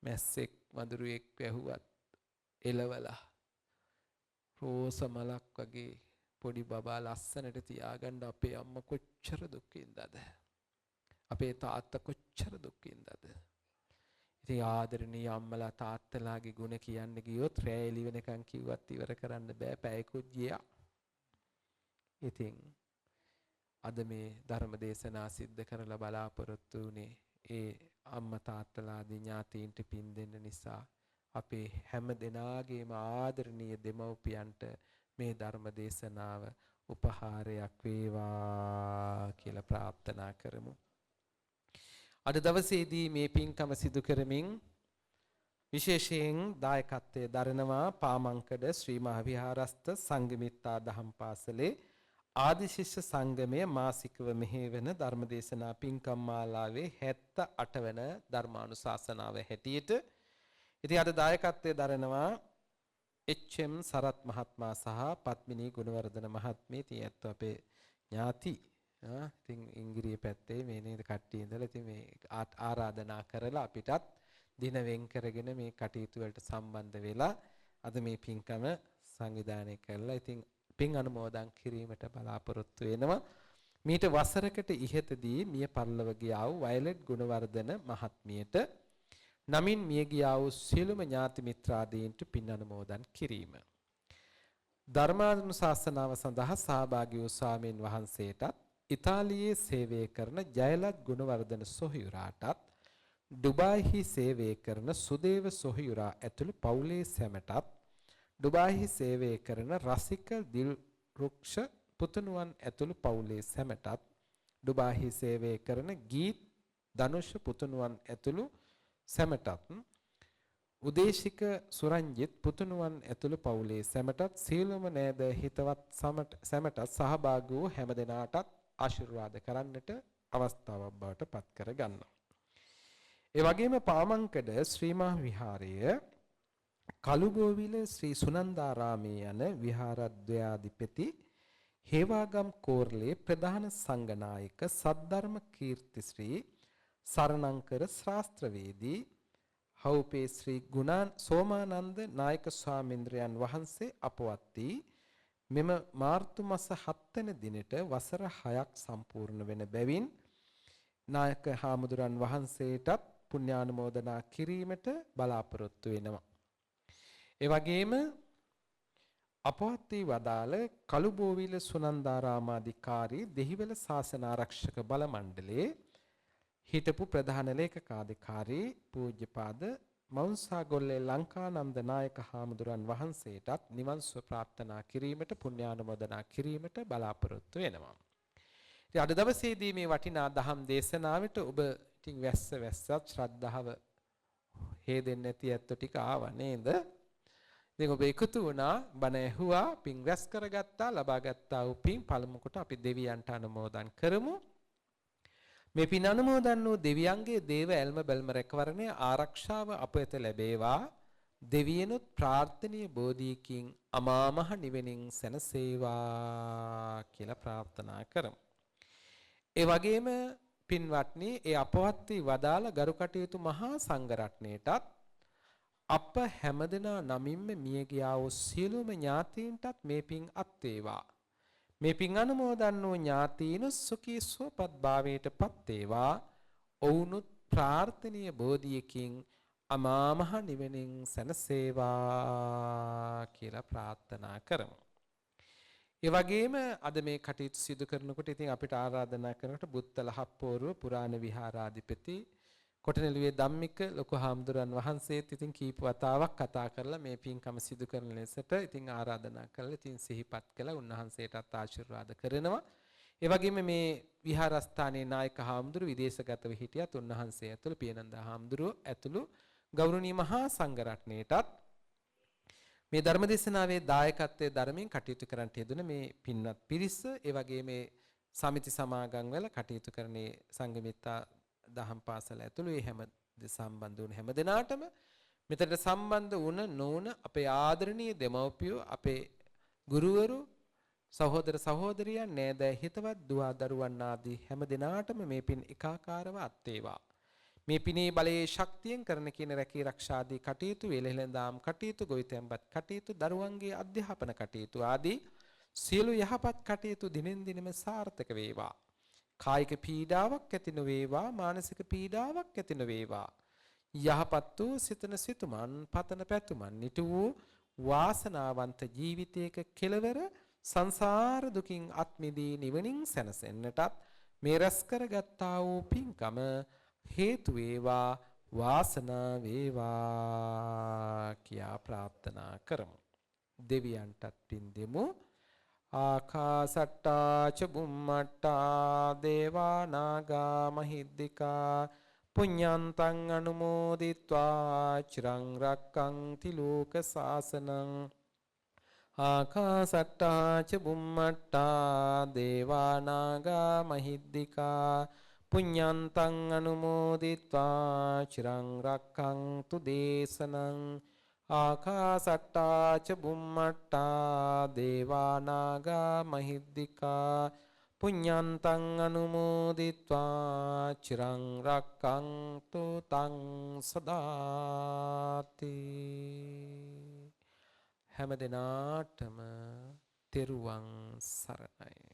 මැස්සෙක් මදුරුවෙක් වැහුවත් එලවලා රෝස මලක් වගේ පොඩි බබා ලස්සනට තියාගන්න අපේ අම්මා කොච්චර දුක් විඳද? අපේ තාත්තා කොච්චර දුක් විඳද? ඉතින් ආදරණීය අම්මලා තාත්තලාගේ ගුණ කියන්න ගියොත් රැය එළි වෙනකන් කිව්වත් ඉවර කරන්න බෑ. පැයකුත් ගියා. ඉතින් අද මේ ධර්ම දේශනා සිද්ධ කරලා බලාපොරොත්තු වුණේ ඒ අම්මා තාත්තලාදී ඥාතීන්ට පින් දෙන්න නිසා අපේ හැම දෙනාගේම ආදරණීය දෙමව්පියන්ට මේ ධර්ම දේශනාව උපහාරයක් වේවා කියලා ප්‍රාර්ථනා කරමු. අද දවසේදී මේ පින්කම සිදු කරමින් විශේෂයෙන් දායකත්වයේ දරනවා පාමංකඩ ශ්‍රී මහා විහාරස්ත සංඝමිත්තා දහම් පාසලේ ආදිශිෂ්‍ය සංගමයේ මාසිකව මෙහෙවන ධර්මදේශනා පින්කම් මාලාවේ 78 වෙනි ධර්මානුශාසනාව හැටියට ඉතින් අද දායකත්වයේ දරනවා එච්.එම්. සරත් මහත්මයා සහ පත්මිනී ගුණවර්ධන මහත්මිය. ඉතින් ඇත්ත අපේ ඥාති ඉතින් ඉංග්‍රීසි පැත්තේ මේ නේද කට්ටිය ඉඳලා ඉතින් මේ ආරාධනා කරලා අපිටත් දින වෙන් කරගෙන මේ කටයුතු වලට සම්බන්ධ වෙලා අද මේ පින්කම සංවිධානය කළා. ඉතින් පින් අනුමෝදන් කිරීමට බලාපොරොත්තු වෙනවා. මීට වසරකට ඉහතදී මිය පරලොව ගියා වූ වයලට් ගුණවර්ධන මහත්මියට නමින් මිය ගියා වූ සියලුම ඥාති මිත්‍රාදීන්ට පින් අනුමෝදන් කිරීම. ධර්මානුශාසනාව සඳහා සහභාගී වූ ස්වාමීන් වහන්සේටත් ඉතාලියේ සේවය කරන ජයලත් ගුණවර්ධන සොහයුරාටත් ඩුබායිහි සේවය කරන සුදේව සොහයුරා ඇතුළු පවුලේ සැමටත් ඩුබායිහි සේවය කරන රසික දිල්රුක්ෂ පුතුණුවන් ඇතුළු පවුලේ සැමටත් ඩුබායිහි සේවය කරන ගීත් ධනුෂ පුතුණුවන් ඇතුළු සැමටත් උදේශික සුරංජිත් පුතුණුවන් ඇතුළු පවුලේ සැමටත් සියලුම නෑද හිතවත් සැමටත් සහභාගී වූ හැම දෙනාටත් ආශිර්වාද කරන්නට අවස්ථාවක් බවට පත් කර ගන්නවා. ඒ වගේම පාමංකඩ ශ්‍රී මහා විහාරය කළුගෝවිල ශ්‍රී සුනන්දාරාමයේ යන විහාරද්වයාධිපති හේවාගම් කෝර්ලේ ප්‍රධාන සංඝනායක සද්ධර්ම කීර්ති ශ්‍රී සරණංකර ශාස්ත්‍රවේදී හවුපේ ශ්‍රී සෝමානන්ද නායක ස්වාමීන්ද්‍රයන් වහන්සේ අපවත් වී මෙම මාර්තු මාස 7 වෙනි දිනට වසර 6ක් සම්පූර්ණ වෙන බැවින් නායක හාමුදුරන් වහන්සේටත් පුණ්‍යානුමෝදනා කිරීමට බලාපොරොත්තු වෙනවා. ඒ වගේම අපවත් වී වදාළ කළුබෝවිල සුනන්දාරාමාධිකාරී දෙහිවල ශාසන ආරක්ෂක බල මණ්ඩලයේ හිටපු ප්‍රධාන ලේකකාධිකාරී පූජ්‍යපාද මවුන්සාගොල්ලේ ලංකානන්ද නායක හාමුදුරන් වහන්සේටත් නිවන් සුව ප්‍රාර්ථනා කිරීමට පුණ්‍යානුමෝදනා කිරීමට බලාපොරොත්තු වෙනවා. ඉතින් අද දවසේදී මේ වටිනා දහම් දේශනාවට ඔබ ඉතින් වැස්සත් ශ්‍රද්ධාව හේදෙන්නේ නැති ඇත්තෝ ටික ආවා නේද? ඉතින් ඔබ එකතු වුණා, බණ ඇහුවා, පින් රැස් කරගත්තා, ලබාගත්තා වූ පින් පළමු කොට අපි දෙවියන්ට අනුමෝදන් කරමු. මේ පින් අනුමෝදන් වූ දෙවියන්ගේ දේව ඇල්ම බැල්ම රැකවරණය ආරක්ෂාව අප වෙත ලැබේවා. දෙවියනොත් ප්‍රාර්ථනීය බෝධියකින් අමා මහ නිවෙනින් සැනසේවා කියලා ප්‍රාර්ථනා කරමු. ඒ වගේම පින්වත්නි, ඒ අපවත් වී වදාළ ගරු කටයුතු මහා සංඝරත්නයටත් අප හැමදෙනා නමින්ම මිය ගියා වූ සියලුම ඥාතීන්ටත් මේ පින් අත් වේවා. මේ පින් අනුමෝදන් වූ ඥාතීන් සුඛී සුවපත් භාවයට පත් වේවා. ඔවුනුත් ප්‍රාර්ථනීය බෝධියකින් අමා මහ නිවෙනින් සැනසේවා කියලා ප්‍රාර්ථනා කරමු. ඒ වගේම අද මේ කටයුතු සිදු කරනකොට ඉතින් අපිට ආරාධනා කරනකොට බුත්තල හප්පෝරුව පුරාණ විහාරාධිපති කොටනෙළුවේ ධම්මික ලොකු හාමුදුරන් වහන්සේත් ඉතින් කීප වතාවක් කතා කරලා මේ පින්කම සිදු කරන ලෙසට ඉතින් ආරාධනා කළා. ඉතින් සිහිපත් කළා. උන්වහන්සේටත් ආශිර්වාද කරනවා. ඒ වගේම මේ විහාරස්ථානයේ නායක හාමුදුරු විදේශගතව හිටියත් උන්වහන්සේ ඇතුළු පියනන්ද හාමුදුරුවෝ ඇතුළු ගෞරවනීය මහා සංඝරත්නයටත් මේ ධර්මදේශනාවේ දායකත්වයේ ධර්මයෙන් කටයුතු කරන්නට යෙදුන මේ පින්වත් පිරිස ඒ වගේ මේ සමිති සමාගම් වල කටයුතු කරන්නේ සංඝමිත්තා දහම් පාසල ඇතුළු ඒ හැම සම්බන්ධ වුණ හැම දෙනාටම මෙතනට සම්බන්ධ වුණ නොවන අපේ ආදරණීය දෙමව්පියෝ අපේ ගුරුවරු සහෝදර සහෝදරියන් නෑදෑ හිතවත් දුව දරුවන් ආදී හැම දෙනාටම මේ පින් එකාකාරව අත් වේවා. මේ පිනේ බලයේ ශක්තියෙන් කරන කියන රැකී ආරක්ෂාදී කටයුතු වේලෙලඳාම් කටයුතු ගොවිතැන්පත් කටයුතු දරුවන්ගේ අධ්‍යාපන කටයුතු ආදී සියලු යහපත් කටයුතු දිනෙන් දිනම සාර්ථක වේවා. කායික පීඩාවක් ඇති නොවේවා මානසික පීඩාවක් ඇති නොවේවා. යහපත් වූ සිතන සිතුමන් පතන පැතුමන් නිතු වූ වාසනාවන්ත ජීවිතයක කෙලවර සංසාර දුකින් අත් මිදී නිවනින් සැනසෙන්නටත් මේ රැස් කරගත්තා වූ පින්කම හේතු වේවා වාසනාව වේවා කියා ප්‍රාර්ථනා කරමු. දෙවියන්ටත් පින් දෙමු. ආකාසට්ටා ච බුම්මට්ටා දේවා නාග මහිද්దికා පුඤ්ඤන්තං අනුමෝදිත්වා චිරං රක්ඛන්ති ලෝක සාසනං. ආකාසට්ටා ච බුම්මට්ටා දේවා නාග මහිද්దికා පුඤ්ඤන්තං අනුමෝදිත්වා චිරං රක්ඛන්තු දේශනං. ආකාසට්ටා ච බුම්මට්ටා දේවා නාග මහිද්దికා පුඤ්ඤන්තං අනුමෝදිත්වා චිරං රක්ඛන්තු තං සදාති. හැම දිනාටම තෙරුවන් සරණයි.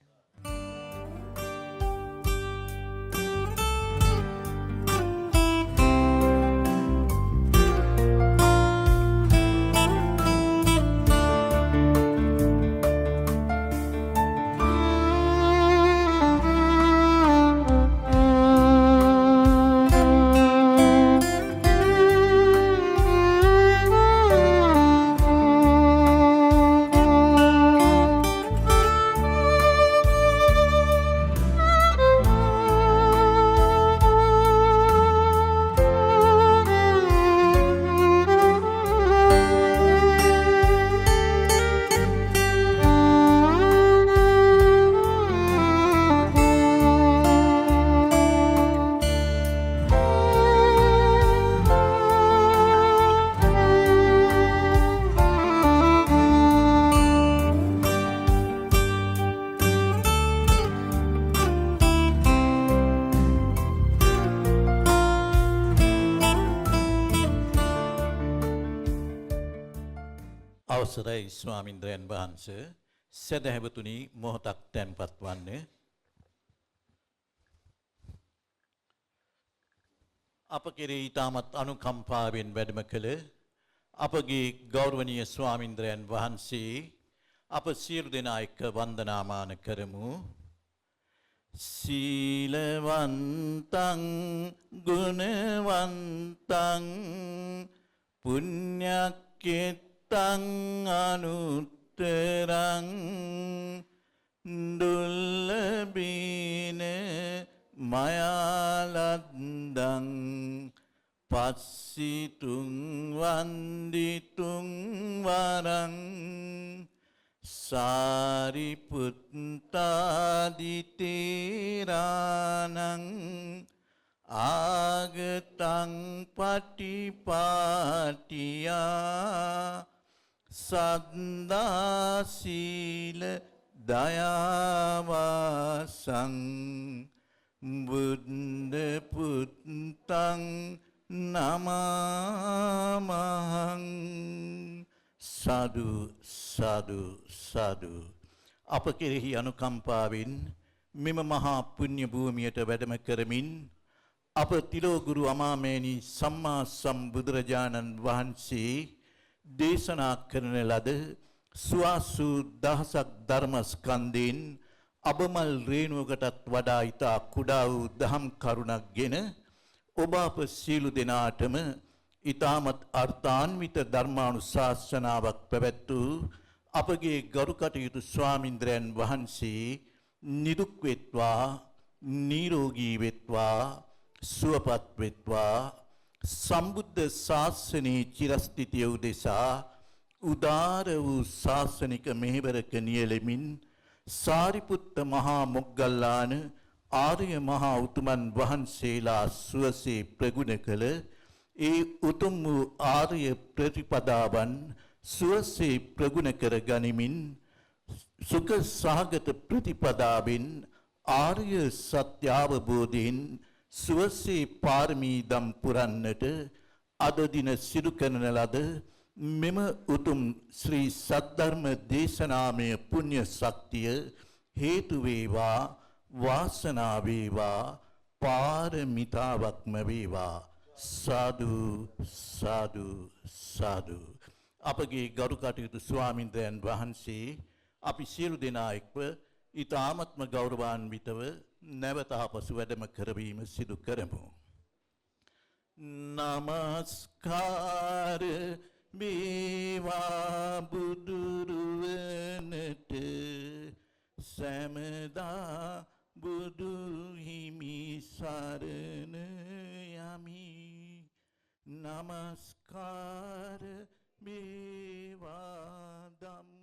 අවසරයි ස්වාමින්ද්‍රයන් වහන්සේ සදහැවතුනි මොහොතක් තැන්පත් වන්න. අප කෙරෙහි ඊටමත් අනුකම්පාවෙන් වැඩම කළ අපගේ ගෞරවනීය ස්වාමින්ද්‍රයන් වහන්සේ අප සියලු දෙනා එක්ක වන්දනාමාන කරමු. සීලවන්තං ගුණවන්තං පුඤ්ඤක්කෙත් තං අනුත්තරං දුල්ලබීන මයාලද්දං පස්සිතුං වන්දිතුං වරං සාරිපුත්තාදිතේරානං ආගතං පටිපාටියා සද්දාසීල දයාවාසං බුද්ධ පුත්තං නමාමහං. සාදු සාදු සාදු. අප කෙරෙහි අනුකම්පාවෙන් මෙම මහා පුණ්‍ය භූමියට වැඩම කරමින් අප තිලෝගුරු අමාමේනි සම්මා සම්බුදුරජාණන් වහන්සේ දේශනා කරන ලද සුවාසු දහසක් ධර්මස්කන්ධයෙන් අබමල් රේණුවකටත් වඩා ඉතා කුඩා වූ දහම් කරුණක් ගෙන ඔබ අප සියලු දෙනාටම ඉතාමත් අර්ථාන්විත ධර්මානුශාසනාවක් පැවැත් වූ අපගේ ගරු කටයුතු ස්වාමින්ද්‍රයන් වහන්සේ නිදුක් වෙත්වා නිරෝගී වෙත්වා සුවපත් වෙත්වා සම්බුද්ධ ශාසනයේ චිරස්ථිතිය උදෙසා උදාර වූ ශාසනික මෙහෙවරක නියැලෙමින් සාරිපුත්ත මහා මොග්ගල්ලාන ආර්ය මහා උතුමන් වහන්සේලා සුවසේ ප්‍රගුණ කළ ඒ උතුම් වූ ආර්ය ප්‍රතිපදාවන් සුවසේ ප්‍රගුණ කර ගනිමින් සුඛ සහගත ප්‍රතිපදාවෙන් ආර්ය සත්‍ය අවබෝධයෙන් සුවසේ පාරමී දම් පුරන්නට අද දින සිදු කරන ලද මෙම උතුම් ශ්‍රී සද්ධර්ම දේශනාමය පුණ්‍ය ශක්තිය හේතු වේවා වාසනාව වේවා පාරමිතාවක්ම වේවා සාදු සාදු සාදු අපගේ ගරු කටයුතු ස්වාමින්ද්‍රයන් වහන්සේ අපි සියලු දෙනා එක්ව ඊ타ත්ම ගෞරවාන්විතව නැවත ආපසු වැඩම කරවීම සිදු කරමු. නමස්කාර වේවා බුදුරුවනට සෑමදා බුදු හිමි සරණ යමි. නමස්කාර වේවා දම්